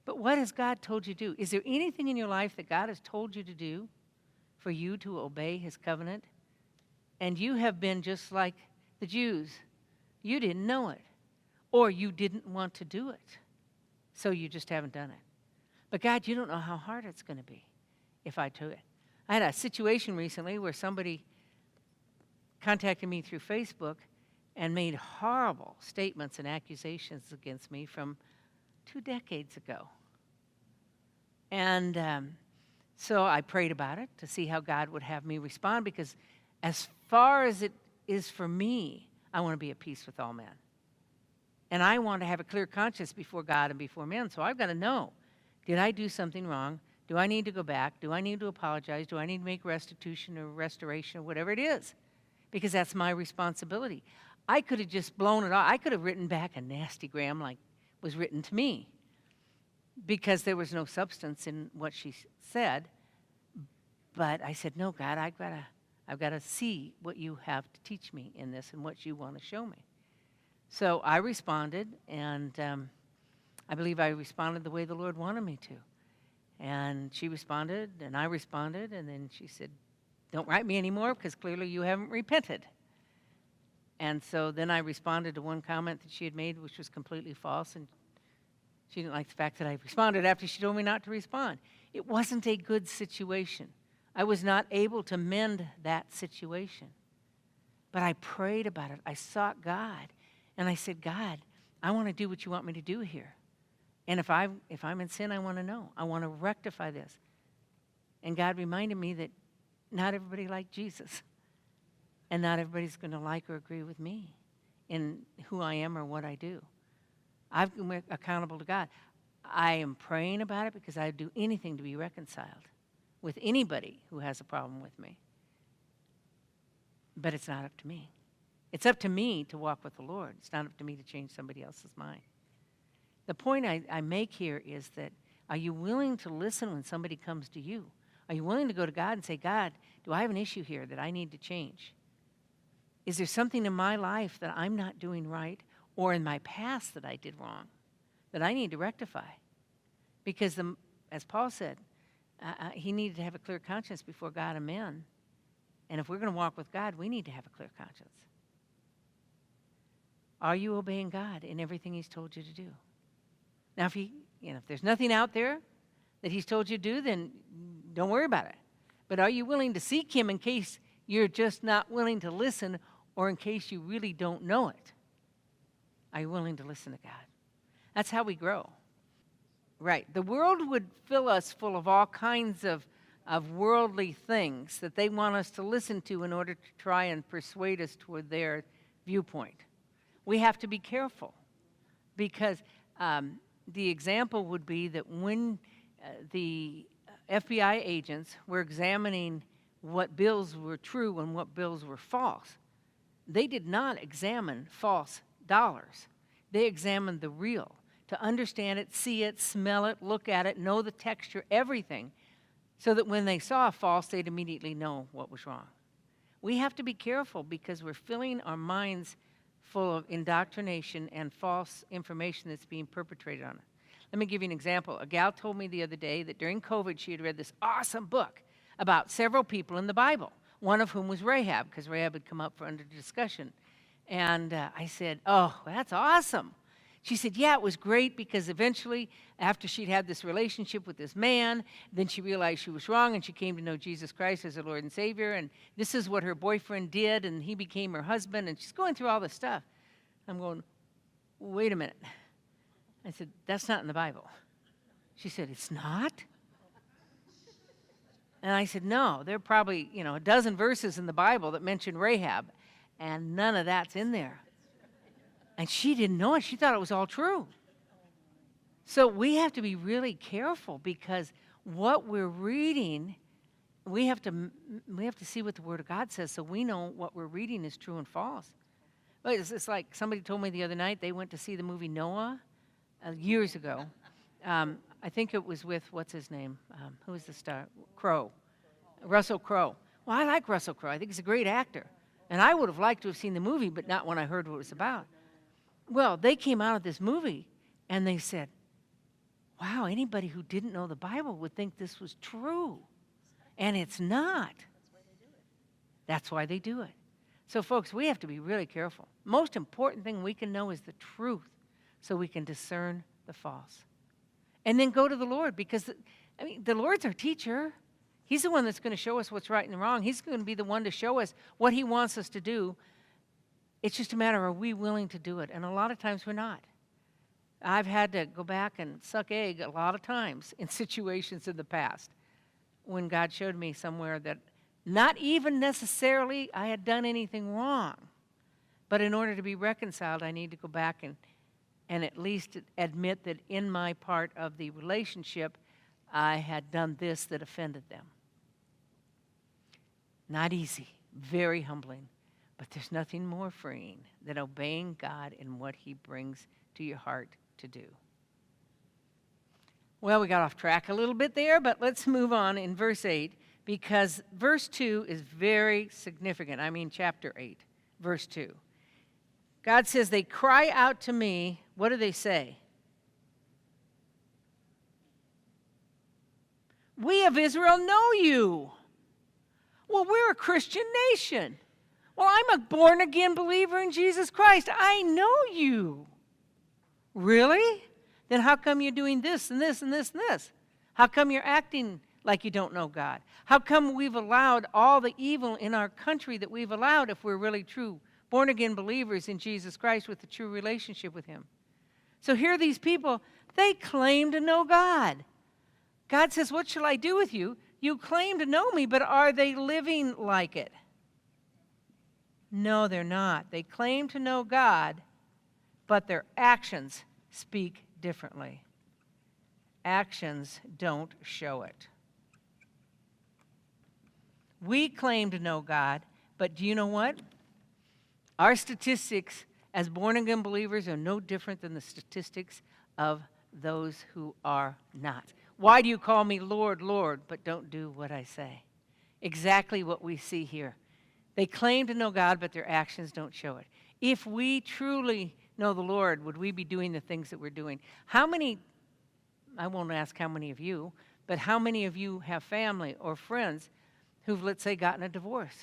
But what has God told you to do? Is there anything in your life that God has told you to do for you to obey his covenant? And you have been just like the Jews. You didn't know it, or you didn't want to do it. So you just haven't done it. But God, you don't know how hard it's going to be if I do it. I had a situation recently where somebody contacted me through Facebook and made horrible statements and accusations against me from 2 decades ago. And so I prayed about it to see how God would have me respond, because as far as it is for me, I want to be at peace with all men. And I want to have a clear conscience before God and before men. So I've got to know, did I do something wrong? Do I need to go back? Do I need to apologize? Do I need to make restitution or restoration or whatever it is? Because that's my responsibility. I could have just blown it off. I could have written back a nasty gram like was written to me, because there was no substance in what she said. But I said, no, God, I've got to see what you have to teach me in this and what you want to show me. So I responded, and I believe I responded the way the Lord wanted me to. And she responded, and I responded, and then she said, don't write me anymore because clearly you haven't repented. And so then I responded to one comment that she had made, which was completely false, and she didn't like the fact that I responded after she told me not to respond. It wasn't a good situation. I was not able to mend that situation. But I prayed about it. I sought God. And I said, God, I want to do what you want me to do here. And if I'm in sin, I want to know. I want to rectify this. And God reminded me that not everybody liked Jesus. And not everybody's going to like or agree with me in who I am or what I do. I'm accountable to God. I am praying about it because I'd do anything to be reconciled with anybody who has a problem with me. But it's not up to me. It's up to me to walk with the Lord. It's not up to me to change somebody else's mind. The point I make here is that, are you willing to listen when somebody comes to you? Are you willing to go to God and say, God, do I have an issue here that I need to change? Is there something in my life that I'm not doing right, or in my past that I did wrong, that I need to rectify? Because as Paul said, he needed to have a clear conscience before God and men. And if we're going to walk with God, we need to have a clear conscience. Are you obeying God in everything he's told you to do? Now, if there's nothing out there that he's told you to do, then don't worry about it. But are you willing to seek him in case you're just not willing to listen, or in case you really don't know it? Are you willing to listen to God? That's how we grow. Right. The world would fill us full of all kinds of worldly things that they want us to listen to in order to try and persuade us toward their viewpoint. We have to be careful, because the example would be that when the FBI agents were examining what bills were true and what bills were false, they did not examine false dollars. They examined the real to understand it, see it, smell it, look at it, know the texture, everything, so that when they saw a false, they'd immediately know what was wrong. We have to be careful because we're filling our minds full of indoctrination and false information that's being perpetrated on us. Let me give you an example. A gal told me the other day that during COVID she had read this awesome book about several people in the Bible, one of whom was Rahab, because Rahab had come up for under discussion. And I said, oh, that's awesome. She said, yeah, it was great because eventually, after she'd had this relationship with this man, then she realized she was wrong and she came to know Jesus Christ as her Lord and Savior. And this is what her boyfriend did, and he became her husband. And she's going through all this stuff. I'm going, wait a minute. I said, that's not in the Bible. She said, it's not? And I said, no, there are probably, a dozen verses in the Bible that mention Rahab, and none of that's in there. And she didn't know it. She thought it was all true. So we have to be really careful because what we're reading, we have to see what the Word of God says so we know what we're reading is true and false. But it's like somebody told me the other night they went to see the movie Noah years ago. I think it was with, what's his name? Who is the star? Crowe. Russell Crowe. Well, I like Russell Crowe. I think he's a great actor. And I would have liked to have seen the movie, but not when I heard what it was about. Well, they came out of this movie, and they said, wow, anybody who didn't know the Bible would think this was true. And it's not. That's why they do it. So, folks, we have to be really careful. Most important thing we can know is the truth so we can discern the false. And then go to the Lord because, the Lord's our teacher. He's the one that's going to show us what's right and wrong. He's going to be the one to show us what he wants us to do. It's just a matter of are we willing to do it? And a lot of times we're not. I've had to go back and suck egg a lot of times in situations in the past when God showed me somewhere that not even necessarily I had done anything wrong. But in order to be reconciled, I need to go back and at least admit that in my part of the relationship, I had done this that offended them. Not easy, very humbling, but there's nothing more freeing than obeying God in what he brings to your heart to do. Well, we got off track a little bit there, but let's move on in verse 8 because verse 2 is very significant. Chapter 8, verse 2. God says, they cry out to me. What do they say? We of Israel know you. Well, we're a Christian nation. Well, I'm a born-again believer in Jesus Christ. I know you. Really? Then how come you're doing this and this and this and this? How come you're acting like you don't know God? How come we've allowed all the evil in our country that we've allowed if we're really true born-again believers in Jesus Christ with a true relationship with him? So here are these people, they claim to know God. God says, what shall I do with you? You claim to know me, but are they living like it? No, they're not. They claim to know God, but their actions speak differently. Actions don't show it. We claim to know God, but do you know what? Our statistics as born-again believers are no different than the statistics of those who are not. Why do you call me Lord, Lord, but don't do what I say? Exactly what we see here. They claim to know God, but their actions don't show it. If we truly know the Lord, would we be doing the things that we're doing? How many, I won't ask how many of you, but how many of you have family or friends who've, let's say, gotten a divorce?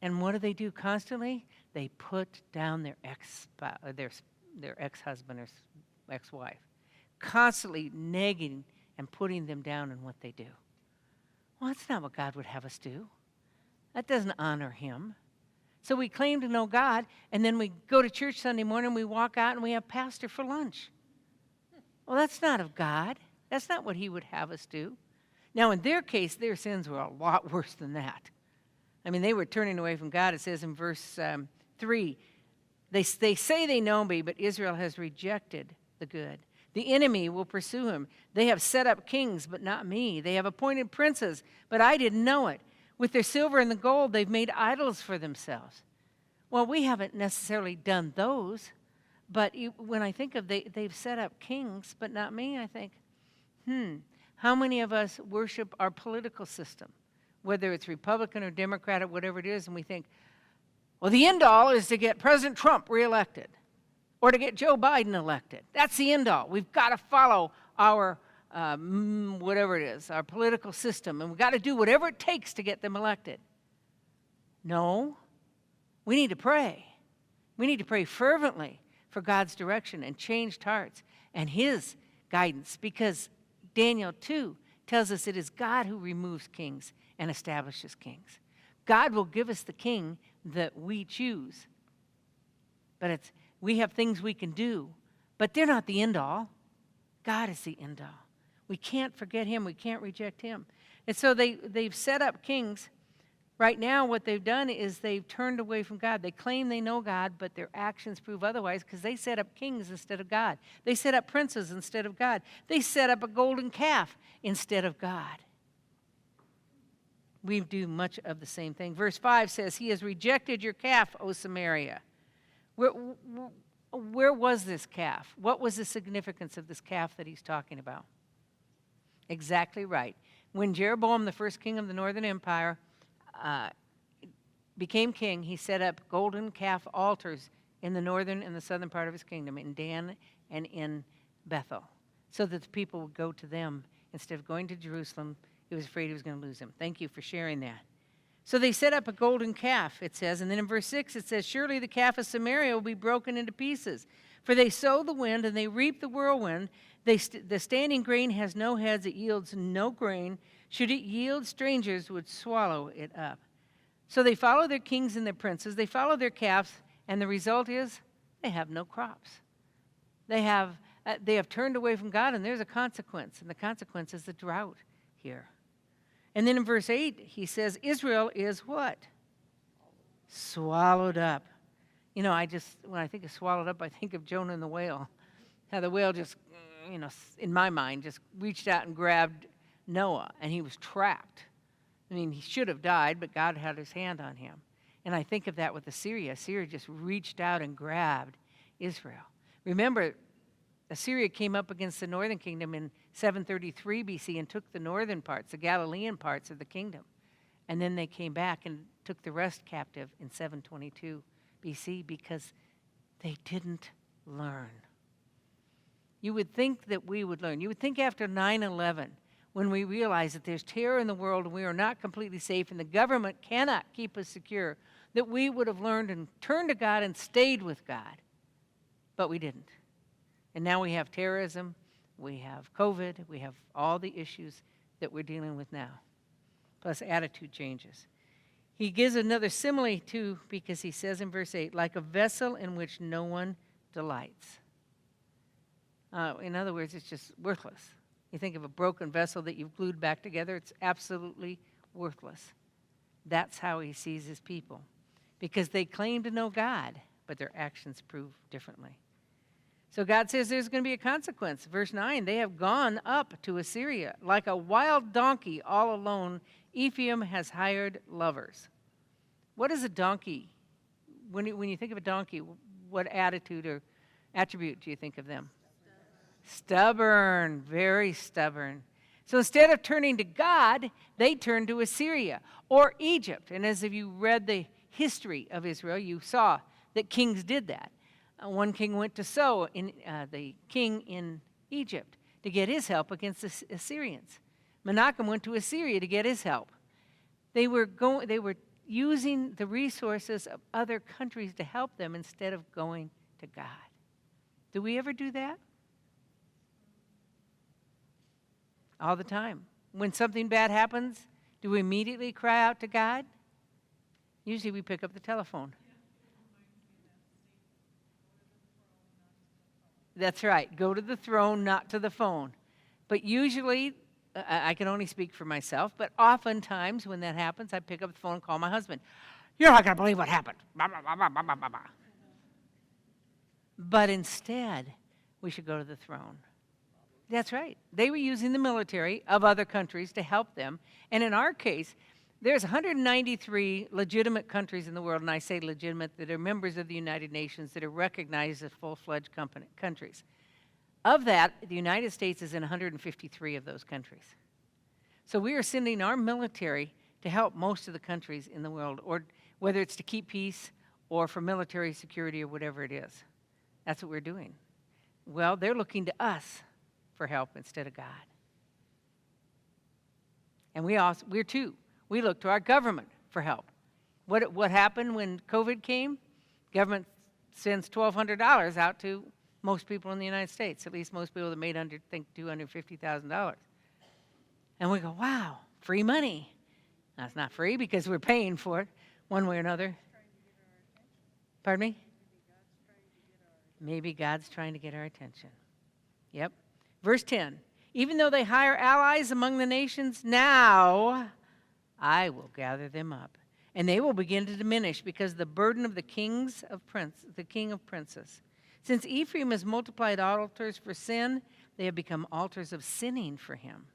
And what do constantly? They put down their ex-husband or ex-wife, constantly negging and putting them down in what they do. Well, that's not what God would have us do. That doesn't honor him. So we claim to know God, and then we go to church Sunday morning, we walk out, and we have pastor for lunch. Well, that's not of God. That's not what he would have us do. Now, in their case, their sins were a lot worse than that. They were turning away from God. It says in verse 3, they say they know me, but Israel has rejected the good. The enemy will pursue him. They have set up kings, but not me. They have appointed princes, but I didn't know it. With their silver and the gold, they've made idols for themselves. Well, we haven't necessarily done those, but when I think of they've set up kings, but not me, I think, how many of us worship our political system, whether it's Republican or Democrat or whatever it is, and we think, well, the end all is to get President Trump reelected or to get Joe Biden elected. That's the end all. We've got to follow our whatever it is, our political system, and we've got to do whatever it takes to get them elected. No, we need to pray. We need to pray fervently for God's direction and changed hearts and his guidance, because Daniel 2 tells us it is God who removes kings and establishes kings. God will give us the king that we choose. But we have things we can do, but they're not the end all. God is the end all. We can't forget him. We can't reject him. And so they've set up kings. Right now, what they've done is they've turned away from God. They claim they know God, but their actions prove otherwise, because they set up kings instead of God. They set up princes instead of God. They set up a golden calf instead of God. We do much of the same thing. Verse 5 says, he has rejected your calf, O Samaria. Where was this calf? What was the significance of this calf that he's talking about? Exactly right. When Jeroboam, the first king of the northern empire, became king, he set up golden calf altars in the northern and the southern part of his kingdom, in Dan and in Bethel, so that the people would go to them instead of going to Jerusalem. He was afraid he was going to lose them. Thank you for sharing that. So they set up a golden calf, it says, and then in verse 6 it says, surely the calf of Samaria will be broken into pieces, for they sow the wind and they reap the whirlwind. The standing grain has no heads, it yields no grain. Should it yield, strangers would swallow it up. So they follow their kings and their princes, they follow their calves, and the result is they have no crops. They have turned away from God, and there's a consequence, and the consequence is the drought here. And then in verse 8, he says, Israel is what? Swallowed up. You know, when I think of swallowed up, I think of Jonah and the whale. How the whale just, in my mind, just reached out and grabbed Noah, and he was trapped. I mean, he should have died, but God had his hand on him. And I think of that with Assyria. Assyria just reached out and grabbed Israel. Remember, Assyria came up against the northern kingdom in 733 BC and took the northern parts, the Galilean parts of the kingdom. And then they came back and took the rest captive in 722 BC because they didn't learn. You would think that we would learn. You would think after 9/11, when we realize that there's terror in the world and we are not completely safe and the government cannot keep us secure, that we would have learned and turned to God and stayed with God. But we didn't. And now we have terrorism, we have COVID, we have all the issues that we're dealing with now, plus attitude changes. He gives another simile too, because he says in verse 8, like a vessel in which no one delights. In other words, it's just worthless. You think of a broken vessel that you've glued back together, it's absolutely worthless. That's how he sees his people, because they claim to know God, but their actions prove differently. So God says there's going to be a consequence. Verse 9, they have gone up to Assyria. Like a wild donkey all alone, Ephraim has hired lovers. What is a donkey? When you think of a donkey, what attitude or attribute do you think of them? Stubborn, very stubborn. So instead of turning to God, they turned to Assyria or Egypt. And as if you read the history of Israel, you saw that kings did that. One king went to So, the king in Egypt, to get his help against the Assyrians. Menachem went to Assyria to get his help. They were using the resources of other countries to help them instead of going to God. Do we ever do that? All the time. When something bad happens, do we immediately cry out to God? Usually we pick up the telephone. That's right. Go to the throne, not to the phone. But usually, I can only speak for myself, but oftentimes when that happens, I pick up the phone and call my husband. You're not going to believe what happened. But instead, we should go to the throne. That's right. They were using the military of other countries to help them. And in our case, there's 193 legitimate countries in the world, and I say legitimate, that are members of the United Nations that are recognized as full-fledged countries. Of that, the United States is in 153 of those countries. So we are sending our military to help most of the countries in the world, or whether it's to keep peace or for military security or whatever it is. That's what we're doing. Well, they're looking to us for help instead of God. And we're too. We look to our government for help. What happened when COVID came? Government sends $1,200 out to most people in the United States, at least most people that made under, think, $250,000. And we go, wow, free money. Now, it's not free because we're paying for it one way or another. Pardon me? Maybe God's trying to get our attention. Yep. Verse 10, even though they hire allies among the nations, now I will gather them up, and they will begin to diminish because the burden of the king of princes. Since Ephraim has multiplied altars for sin, they have become altars of sinning for him.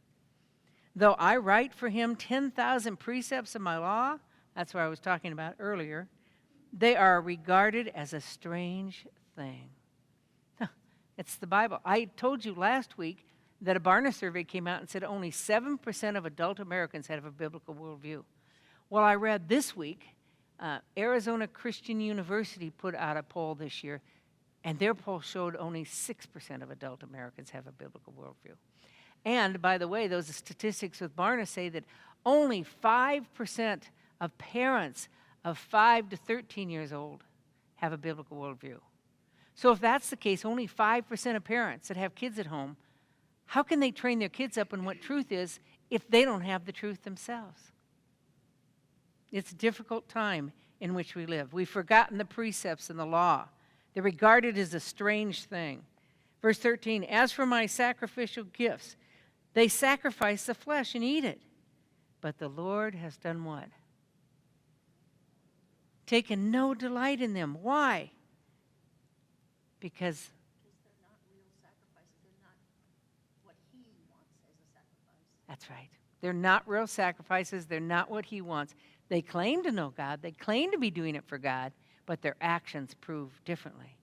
Though I write for him 10,000 precepts of my law, that's what I was talking about earlier, they are regarded as a strange thing. It's the Bible. I told you last week that a Barna survey came out and said only 7% of adult Americans have a biblical worldview. Well, I read this week, Arizona Christian University put out a poll this year, and their poll showed only 6% of adult Americans have a biblical worldview. And, by the way, those statistics with Barna say that only 5% of parents of 5 to 13 years old have a biblical worldview. So if that's the case, only 5% of parents that have kids at home, how can they train their kids up in what truth is if they don't have the truth themselves? It's a difficult time in which we live. We've forgotten the precepts and the law. They're regarded as a strange thing. Verse 13, as for my sacrificial gifts, they sacrifice the flesh and eat it. But the Lord has done what? Taken no delight in them. Why? Because they're not real sacrifices. They're not what he wants as a sacrifice. that's right. They're not real sacrifices. They're not what he wants. They claim to know God. They claim to be doing it for God, but their actions prove differently.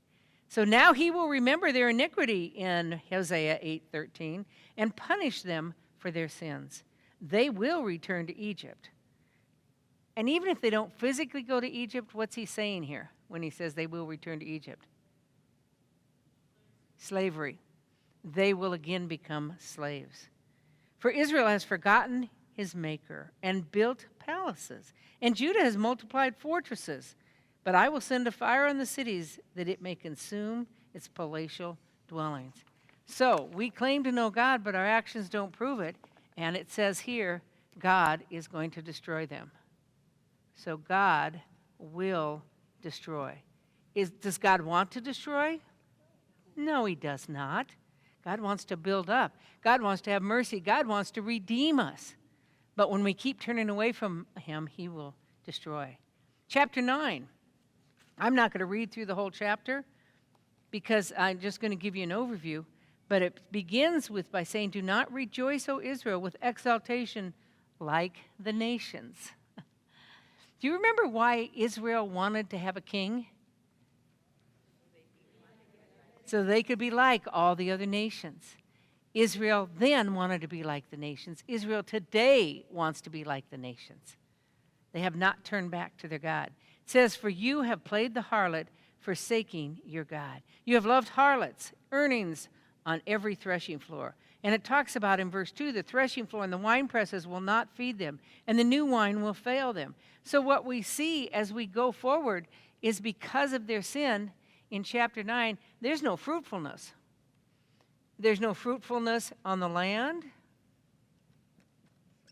So now he will remember their iniquity in Hosea 8:13 and punish them for their sins. They will return to Egypt. And even if they don't physically go to Egypt, what's he saying here when he says they will return to Egypt? Slavery. They will again become slaves. For Israel has forgotten his maker and built palaces, and Judah has multiplied fortresses. But I will send a fire on the cities that it may consume its palatial dwellings. So we claim to know God, but our actions don't prove it. And it says here, God is going to destroy them. So God will destroy. Does God want to destroy? No, he does not. God wants to build up. God wants to have mercy. God wants to redeem us. But when we keep turning away from him, he will destroy. Chapter 9. I'm not going to read through the whole chapter because I'm just going to give you an overview. But it begins by saying, do not rejoice, O Israel, with exaltation like the nations. Do you remember why Israel wanted to have a king? So they could be like all the other nations. Israel then wanted to be like the nations. Israel today wants to be like the nations. They have not turned back to their God. It says, for you have played the harlot, forsaking your God. You have loved harlots, earnings on every threshing floor. And it talks about in verse 2, the threshing floor and the wine presses will not feed them, and the new wine will fail them. So what we see as we go forward is because of their sin, in chapter 9, there's no fruitfulness. There's no fruitfulness on the land.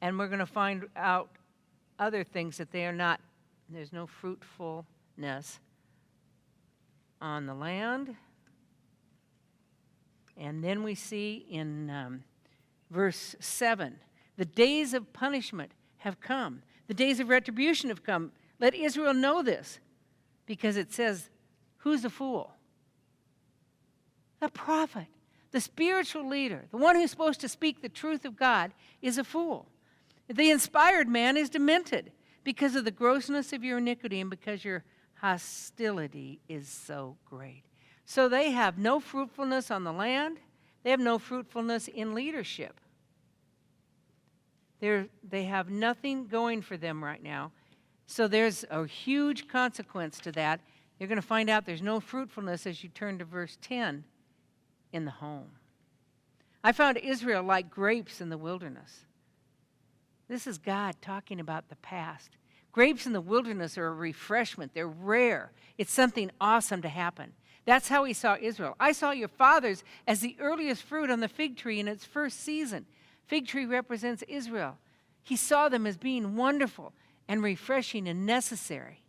And we're going to find out other things that they are not. There's no fruitfulness on the land. And then we see in verse 7, the days of punishment have come. The days of retribution have come. Let Israel know this, because it says, who's the fool? The prophet, the spiritual leader, the one who's supposed to speak the truth of God is a fool. The inspired man is demented because of the grossness of your iniquity and because your hostility is so great. So they have no fruitfulness on the land. They have no fruitfulness in leadership. They have nothing going for them right now. So there's a huge consequence to that. You're going to find out there's no fruitfulness as you turn to verse 10 in the home. I found Israel like grapes in the wilderness. This is God talking about the past. Grapes in the wilderness are a refreshment. They're rare. It's something awesome to happen. That's how he saw Israel. I saw your fathers as the earliest fruit on the fig tree in its first season. Fig tree represents Israel. He saw them as being wonderful and refreshing and necessary.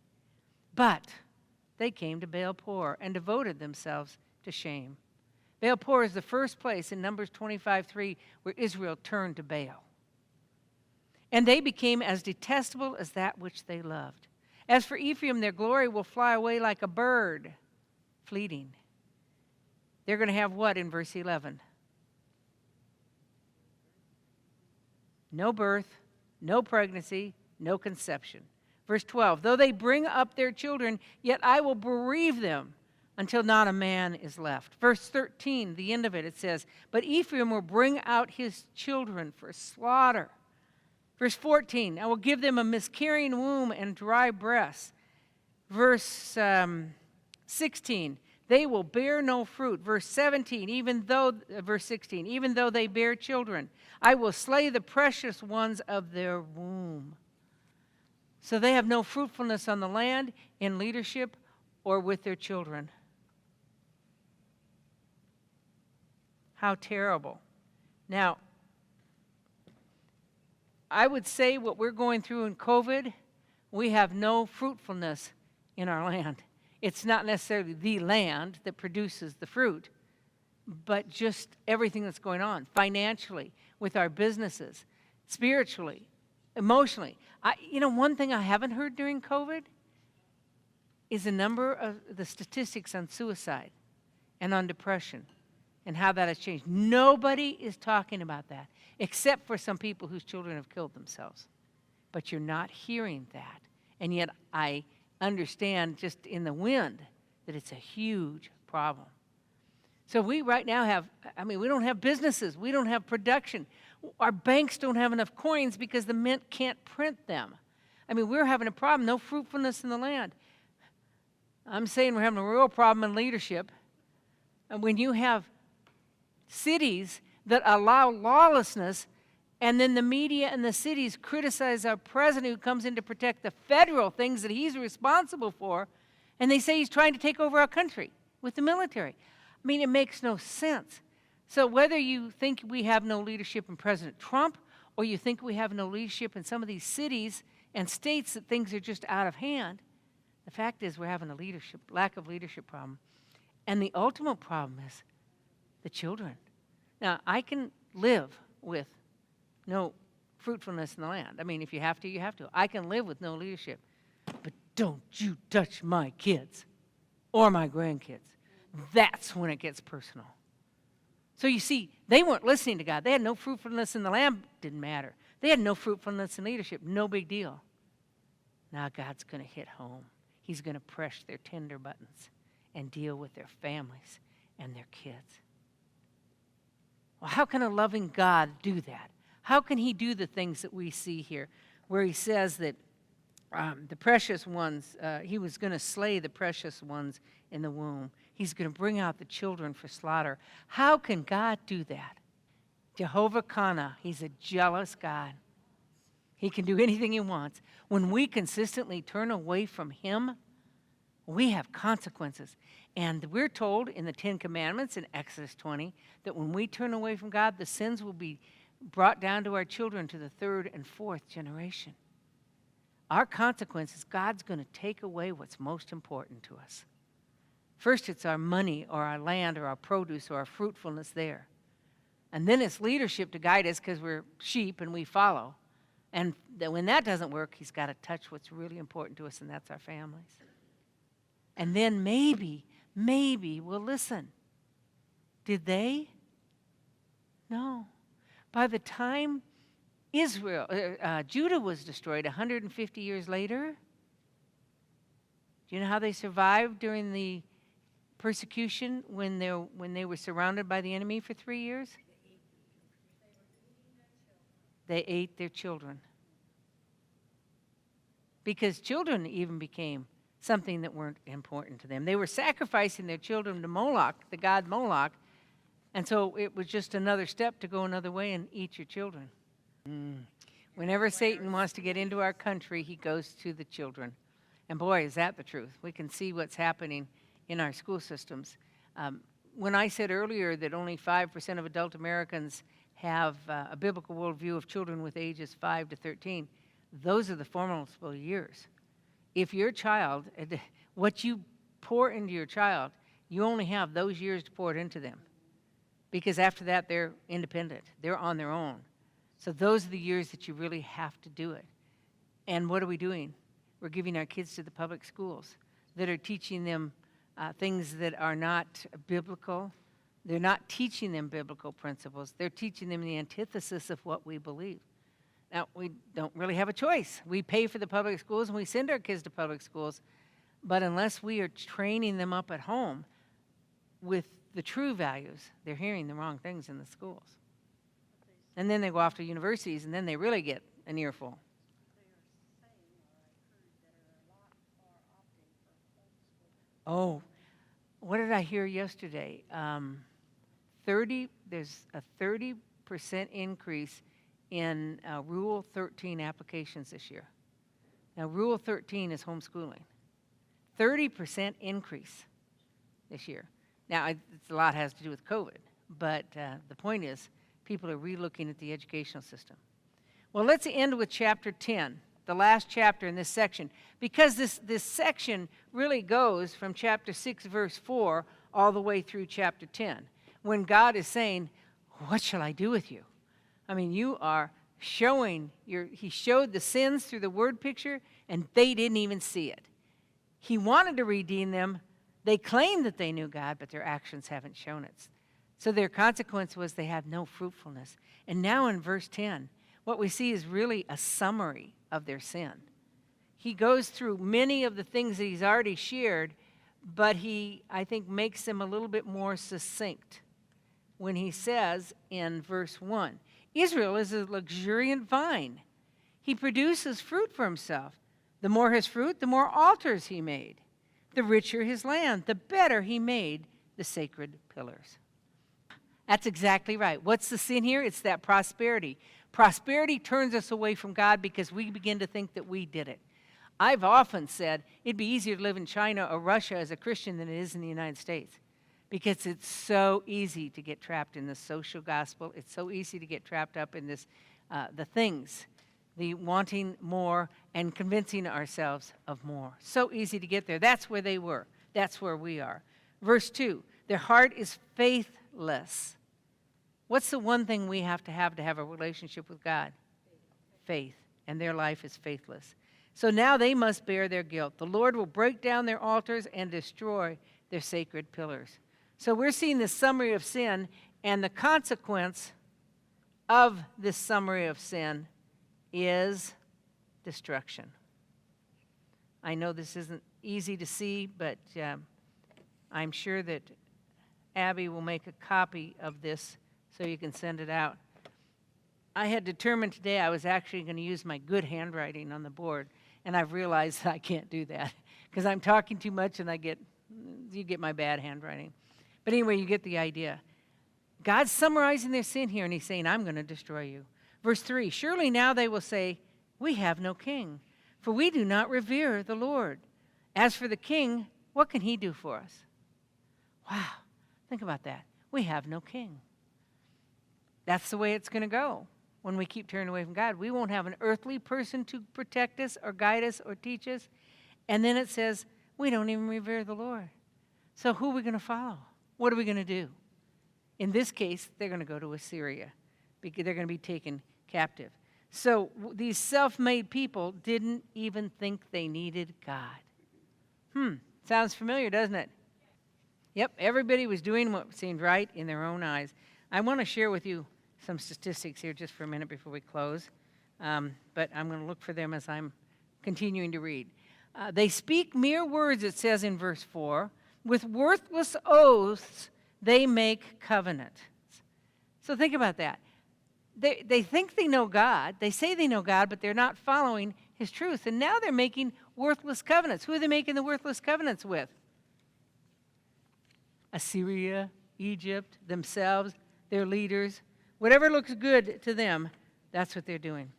But they came to Baal Peor and devoted themselves to shame. Baal Peor is the first place in Numbers 25:3 where Israel turned to Baal. And they became as detestable as that which they loved. As for Ephraim, their glory will fly away like a bird, fleeting. They're going to have what in verse 11? No birth, no pregnancy, no conception. Verse 12, though they bring up their children, yet I will bereave them until not a man is left. Verse 13, the end of it, it says, but Ephraim will bring out his children for slaughter. Verse 14, I will give them a miscarrying womb and dry breasts. Verse 16, they will bear no fruit. Verse 17, verse 16, even though they bear children, I will slay the precious ones of their womb. So they have no fruitfulness on the land, in leadership, or with their children. How terrible. Now, I would say what we're going through in COVID, we have no fruitfulness in our land. It's not necessarily the land that produces the fruit, but just everything that's going on financially, with our businesses, spiritually, emotionally. One thing I haven't heard during COVID is the number of the statistics on suicide and on depression and how that has changed. Nobody is talking about that, except for some people whose children have killed themselves. But you're not hearing that. And yet I understand just in the wind that it's a huge problem. So we right now we don't have businesses. We don't have production. Our banks don't have enough coins because the mint can't print them. We're having a problem, no fruitfulness in the land. I'm saying we're having a real problem in leadership. And when you have cities that allow lawlessness, and then the media and the cities criticize our president who comes in to protect the federal things that he's responsible for, and they say he's trying to take over our country with the military. It makes no sense. So whether you think we have no leadership in President Trump, or you think we have no leadership in some of these cities and states that things are just out of hand, the fact is we're having a lack of leadership problem. And the ultimate problem is the children. Now, I can live with no fruitfulness in the land. If you have to, you have to. I can live with no leadership. But don't you touch my kids or my grandkids. That's when it gets personal. So you see, they weren't listening to God. They had no fruitfulness in the land. Didn't matter. They had no fruitfulness in leadership. No big deal. Now God's going to hit home. He's going to press their tender buttons and deal with their families and their kids. Well, how can a loving God do that? How can he do the things that we see here, where he says that the precious ones, he was going to slay the precious ones in the womb. He's going to bring out the children for slaughter. How can God do that? Jehovah Kana, he's a jealous God. He can do anything he wants. When we consistently turn away from him, we have consequences. And we're told in the 10 Commandments in Exodus 20 that when we turn away from God, the sins will be brought down to our children to the third and fourth generation. Our consequences, God's going to take away what's most important to us. First, it's our money or our land or our produce or our fruitfulness there. And then it's leadership to guide us because we're sheep and we follow. And when that doesn't work, he's got to touch what's really important to us, and that's our families. And then maybe we'll listen. Did they? No. By the time Judah was destroyed 150 years later, do you know how they survived during the persecution when they were surrounded by the enemy for 3 years? They ate their children. Because children even became something that weren't important to them. They were sacrificing their children to Moloch, the god Moloch, and so it was just another step to go another way and eat your children. When Whenever Satan wants to get into our country, he goes to the children. And boy, is that the truth. We can see what's happening in our school systems. When I said earlier that only 5% of adult Americans have a biblical worldview of children with ages 5 to 13, those are the formidable years. If your child, what you pour into your child, you only have those years to pour it into them. Because after that, they're independent. They're on their own. So those are the years that you really have to do it. And what are we doing? We're giving our kids to the public schools that are teaching them things that are not biblical. They're not teaching them biblical principles. They're teaching them the antithesis of what we believe. Now, we don't really have a choice. We pay for the public schools and we send our kids to public schools. But unless we are training them up at home with the true values, they're hearing the wrong things in the schools. And then they go off to universities, and then they really get an earful. Oh, what did I hear yesterday? There's a 30% increase in Rule 13 applications this year. Now, Rule 13 is homeschooling. 30% increase this year. Now, a lot has to do with COVID, but the point is, people are relooking at the educational system. Well, let's end with chapter 10, the last chapter in this section, because this section really goes from chapter 6, verse 4, all the way through chapter 10, when God is saying, what shall I do with you? I mean, you are showing, he showed the sins through the word picture, and they didn't even see it. He wanted to redeem them. They claimed that they knew God, but their actions haven't shown it. So their consequence was they have no fruitfulness. And now in verse 10, what we see is really a summary of their sin. He goes through many of the things that he's already shared, but he, I think, makes them a little bit more succinct when he says in verse 1, Israel is a luxuriant vine. He produces fruit for himself. The more his fruit, the more altars he made. The richer his land, the better he made the sacred pillars. That's exactly right. What's the sin here? It's that prosperity. Prosperity turns us away from God because we begin to think that we did it. I've often said it'd be easier to live in China or Russia as a Christian than it is in the United States because it's so easy to get trapped in the social gospel. It's so easy to get trapped up in this, the things, the wanting more and convincing ourselves of more. So easy to get there. That's where they were. That's where we are. Verse 2, their heart is faithless. What's the one thing we have to have a relationship with God? Faith. And their life is faithless. So now they must bear their guilt. The Lord will break down their altars and destroy their sacred pillars. So we're seeing this summary of sin, and the consequence of this summary of sin is destruction. I know this isn't easy to see, but I'm sure that Abby will make a copy of this so you can send it out. I had determined today I was actually going to use my good handwriting on the board, and I've realized I can't do that because I'm talking too much and you get my bad handwriting. But anyway, you get the idea. God's summarizing their sin here, and he's saying, I'm going to destroy you. Verse 3, surely now they will say, we have no king, for we do not revere the Lord. As for the king, what can he do for us? Wow, think about that. We have no king. That's the way it's going to go when we keep turning away from God. We won't have an earthly person to protect us or guide us or teach us. And then it says, we don't even revere the Lord. So who are we going to follow? What are we going to do? In this case, they're going to go to Assyria because they're going to be taken captive. So these self-made people didn't even think they needed God. Sounds familiar, doesn't it? Yep, everybody was doing what seemed right in their own eyes. I want to share with you some statistics here just for a minute before we close, but I'm going to look for them as I'm continuing to read. They speak mere words, it says in verse 4. With worthless oaths, they make covenant. So think about that. They think they know God. They say they know God, but they're not following his truth. And now they're making worthless covenants. Who are they making the worthless covenants with? Assyria, Egypt, themselves, their leaders. Whatever looks good to them, that's what they're doing.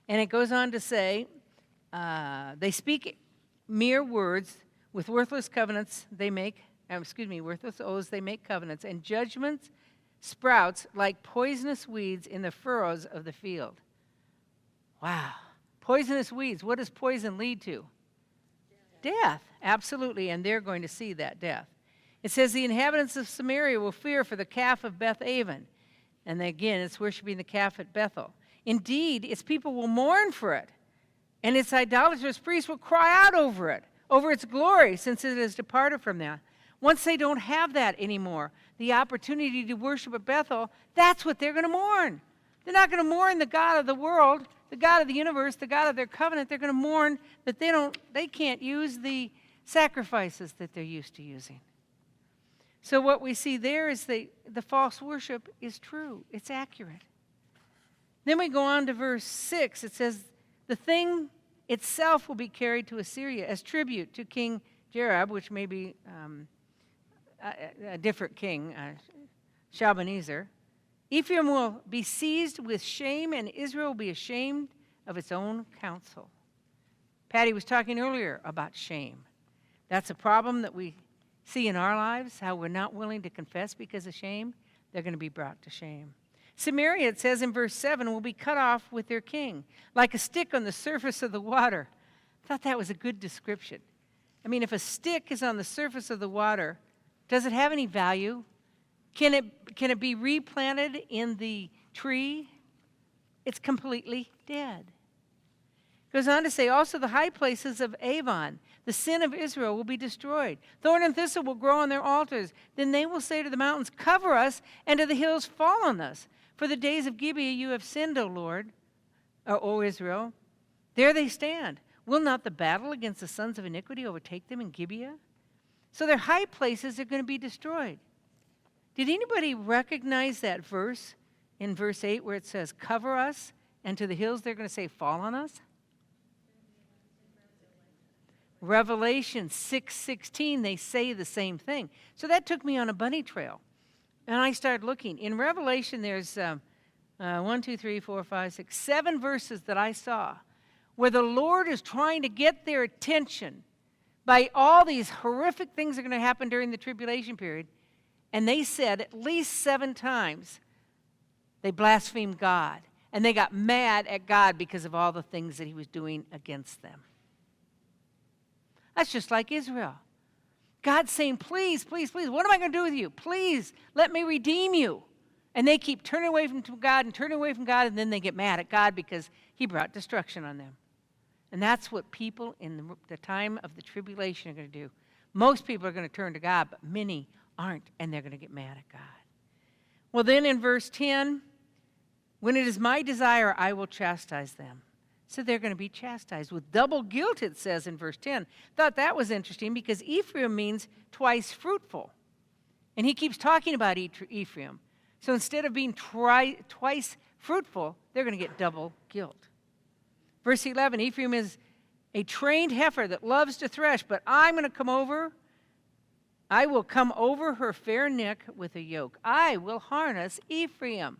And it goes on to say, they speak mere words, with worthless covenants they make, worthless oaths they make covenants, and judgments sprouts like poisonous weeds in the furrows of the field. Wow. Poisonous weeds. What does poison lead to? Death. Absolutely. And they're going to see that death. It says the inhabitants of Samaria will fear for the calf of Beth-aven. And again, it's worshiping the calf at Bethel. Indeed, its people will mourn for it, and its idolatrous priests will cry out over it, over its glory, since it has departed from them. Once they don't have that anymore, the opportunity to worship at Bethel, that's what they're going to mourn. They're not going to mourn the God of the world, the God of the universe, the God of their covenant. They're going to mourn that they can't use the sacrifices that they're used to using. So what we see there is the false worship is true. It's accurate. Then we go on to verse 6. It says, the thing itself will be carried to Assyria as tribute to King Jareb, which may be a different king, Shalmaneser. Ephraim will be seized with shame, and Israel will be ashamed of its own counsel. Patty was talking earlier about shame. That's a problem that we see in our lives, how we're not willing to confess because of shame. They're going to be brought to shame. Samaria, it says in verse 7, will be cut off with their king, like a stick on the surface of the water. I thought that was a good description. I mean, if a stick is on the surface of the water, does it have any value? Can it be replanted in the tree? It's completely dead. Goes on to say, also the high places of Avon, the sin of Israel, will be destroyed. Thorn and thistle will grow on their altars. Then they will say to the mountains, cover us, and to the hills, fall on us. For the days of Gibeah you have sinned, O Lord, O Israel. There they stand. Will not the battle against the sons of iniquity overtake them in Gibeah? So their high places are going to be destroyed. Did anybody recognize that verse in verse 8 where it says, cover us, and to the hills they're going to say, fall on us? Revelation 6:16, they say the same thing. So that took me on a bunny trail. And I started looking. In Revelation, there's 7 verses that I saw where the Lord is trying to get their attention by all these horrific things that are going to happen during the tribulation period. And they said at least 7 times they blasphemed God. And they got mad at God because of all the things that he was doing against them. That's just like Israel. God's saying, please, please, please, what am I going to do with you? Please, let me redeem you. And they keep turning away from God and turning away from God, and then they get mad at God because he brought destruction on them. And that's what people in the time of the tribulation are going to do. Most people are going to turn to God, but many aren't, and they're going to get mad at God. Well, then in verse 10, when it is my desire, I will chastise them. So they're going to be chastised with double guilt, it says in verse 10. Thought that was interesting because Ephraim means twice fruitful. And he keeps talking about Ephraim. So instead of being twice fruitful, they're going to get double guilt. Verse 11, Ephraim is a trained heifer that loves to thresh, but I'm going to come over. I will come over her fair neck with a yoke. I will harness Ephraim.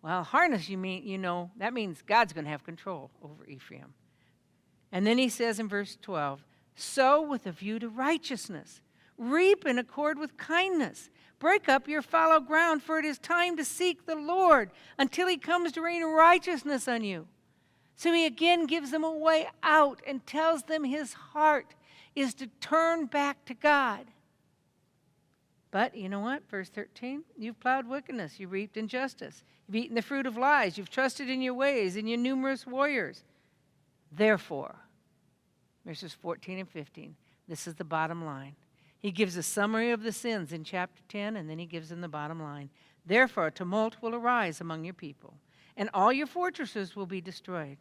Well, harness, that means God's going to have control over Ephraim. And then he says in verse 12, sow with a view to righteousness. Reap in accord with kindness. Break up your fallow ground, for it is time to seek the Lord until he comes to rain righteousness on you. So he again gives them a way out and tells them his heart is to turn back to God. But you know what? Verse 13, you've plowed wickedness, you reaped injustice. You've eaten the fruit of lies, you've trusted in your ways, in your numerous warriors. Therefore, verses 14 and 15, this is the bottom line. He gives a summary of the sins in chapter 10, and then he gives them the bottom line. Therefore, a tumult will arise among your people, and all your fortresses will be destroyed.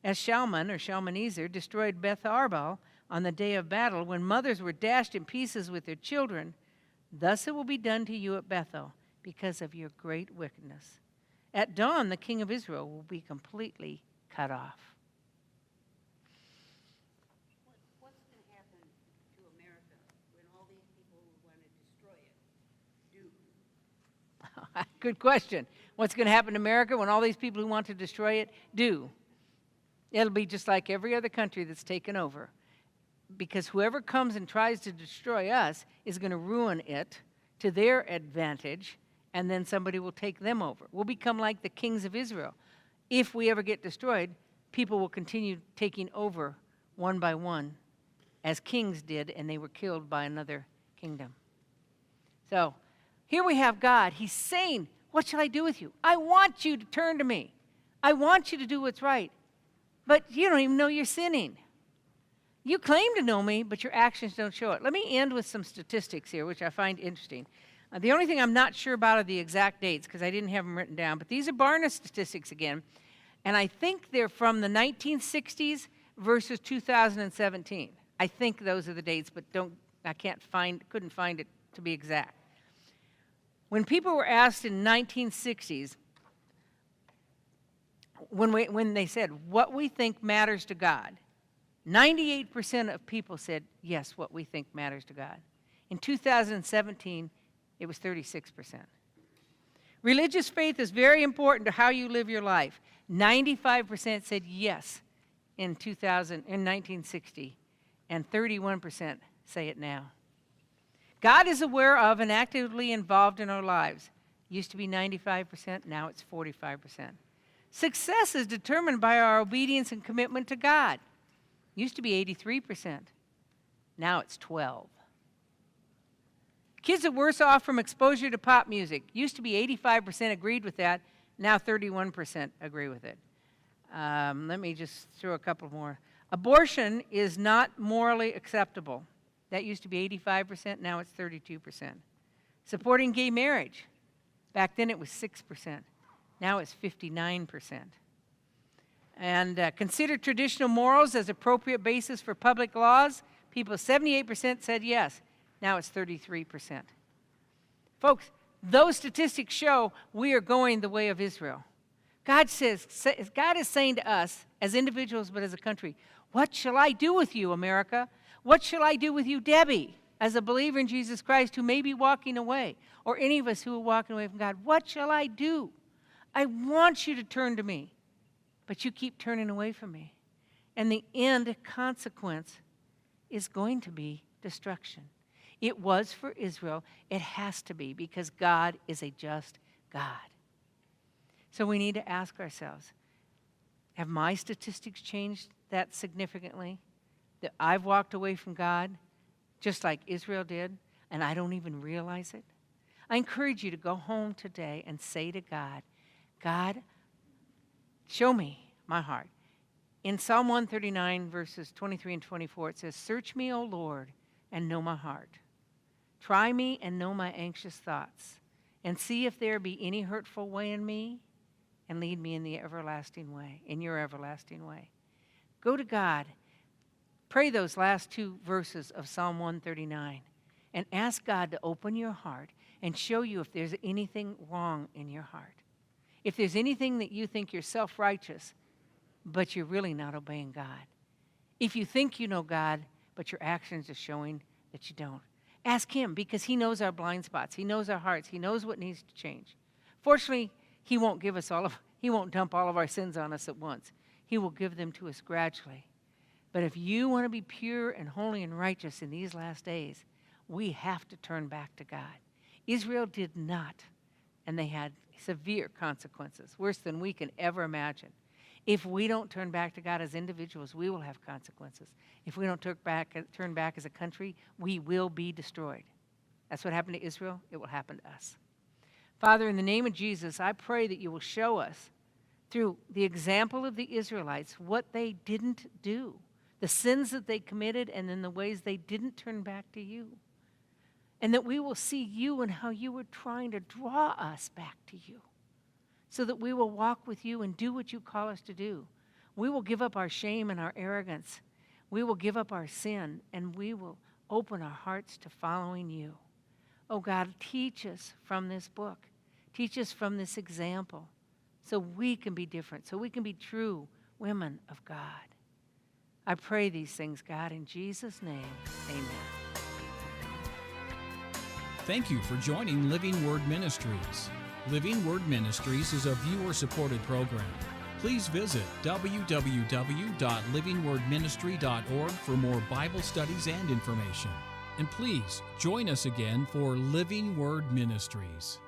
As Shalman or Shalmaneser destroyed Beth Arbel on the day of battle, when mothers were dashed in pieces with their children, thus it will be done to you at Bethel because of your great wickedness. At dawn, the king of Israel will be completely cut off. What's going to happen to America when all these people who want to destroy it do? Good question. What's going to happen to America when all these people who want to destroy it do? It'll be just like every other country that's taken over, because whoever comes and tries to destroy us is going to ruin it to their advantage, and then somebody will take them over. We'll become like the kings of Israel. If we ever get destroyed, people will continue taking over one by one, as kings did, and they were killed by another kingdom. So here we have God. He's saying, what shall I do with you? I want you to turn to me. I want you to do what's right. But you don't even know you're sinning. You claim to know me, but your actions don't show it. Let me end with some statistics here, which I find interesting. The only thing I'm not sure about are the exact dates, because I didn't have them written down. But these are Barna statistics again. And I think they're from the 1960s versus 2017. I think those are the dates, but couldn't find it to be exact. When people were asked in 1960s, when they said what we think matters to God, 98% of people said, yes, what we think matters to God. In 2017, it was 36%. Religious faith is very important to how you live your life. 95% said yes in 1960, and 31% say it now. God is aware of and actively involved in our lives. Used to be 95%, now it's 45%. Success is determined by our obedience and commitment to God. Used to be 83%, now it's 12%. Kids are worse off from exposure to pop music. Used to be 85% agreed with that, now 31% agree with it. Let me just throw a couple more. Abortion is not morally acceptable. That used to be 85%, now it's 32%. Supporting gay marriage. Back then it was 6%. Now it's 59%. And consider traditional morals as appropriate basis for public laws. People, 78% said yes. Now it's 33%. Folks, those statistics show we are going the way of Israel. God is saying to us as individuals but as a country, what shall I do with you, America? What shall I do with you, Debbie, as a believer in Jesus Christ who may be walking away, or any of us who are walking away from God? What shall I do? I want you to turn to me, but you keep turning away from me. And the end consequence is going to be destruction. It was for Israel. It has to be, because God is a just God. So we need to ask ourselves, have my statistics changed that significantly? That I've walked away from God, just like Israel did, and I don't even realize it? I encourage you to go home today and say to God, God, show me my heart. In Psalm 139, verses 23 and 24, it says, search me, O Lord, and know my heart. Try me and know my anxious thoughts, and see if there be any hurtful way in me, and lead me in the everlasting way, in your everlasting way. Go to God. Pray those last two verses of Psalm 139 and ask God to open your heart and show you if there's anything wrong in your heart. If there's anything that you think you're self-righteous, but you're really not obeying God. If you think you know God, but your actions are showing that you don't. Ask Him, because He knows our blind spots. He knows our hearts. He knows what needs to change. Fortunately, He won't dump all of our sins on us at once. He will give them to us gradually. But if you want to be pure and holy and righteous in these last days, we have to turn back to God. Israel did not, and they had severe consequences, worse than we can ever imagine. If we don't turn back to God as individuals, we will have consequences. If we don't turn back as a country, we will be destroyed. That's what happened to Israel. It will happen to us. Father, in the name of Jesus, I pray that you will show us through the example of the Israelites what they didn't do, the sins that they committed, and then the ways they didn't turn back to you. And that we will see you and how you were trying to draw us back to you, so that we will walk with you and do what you call us to do. We will give up our shame and our arrogance. We will give up our sin, and we will open our hearts to following you. Oh God, teach us from this book. Teach us from this example, so we can be different, so we can be true women of God. I pray these things, God, in Jesus' name, amen. Thank you for joining Living Word Ministries. Living Word Ministries is a viewer-supported program. Please visit www.livingwordministry.org for more Bible studies and information. And please join us again for Living Word Ministries.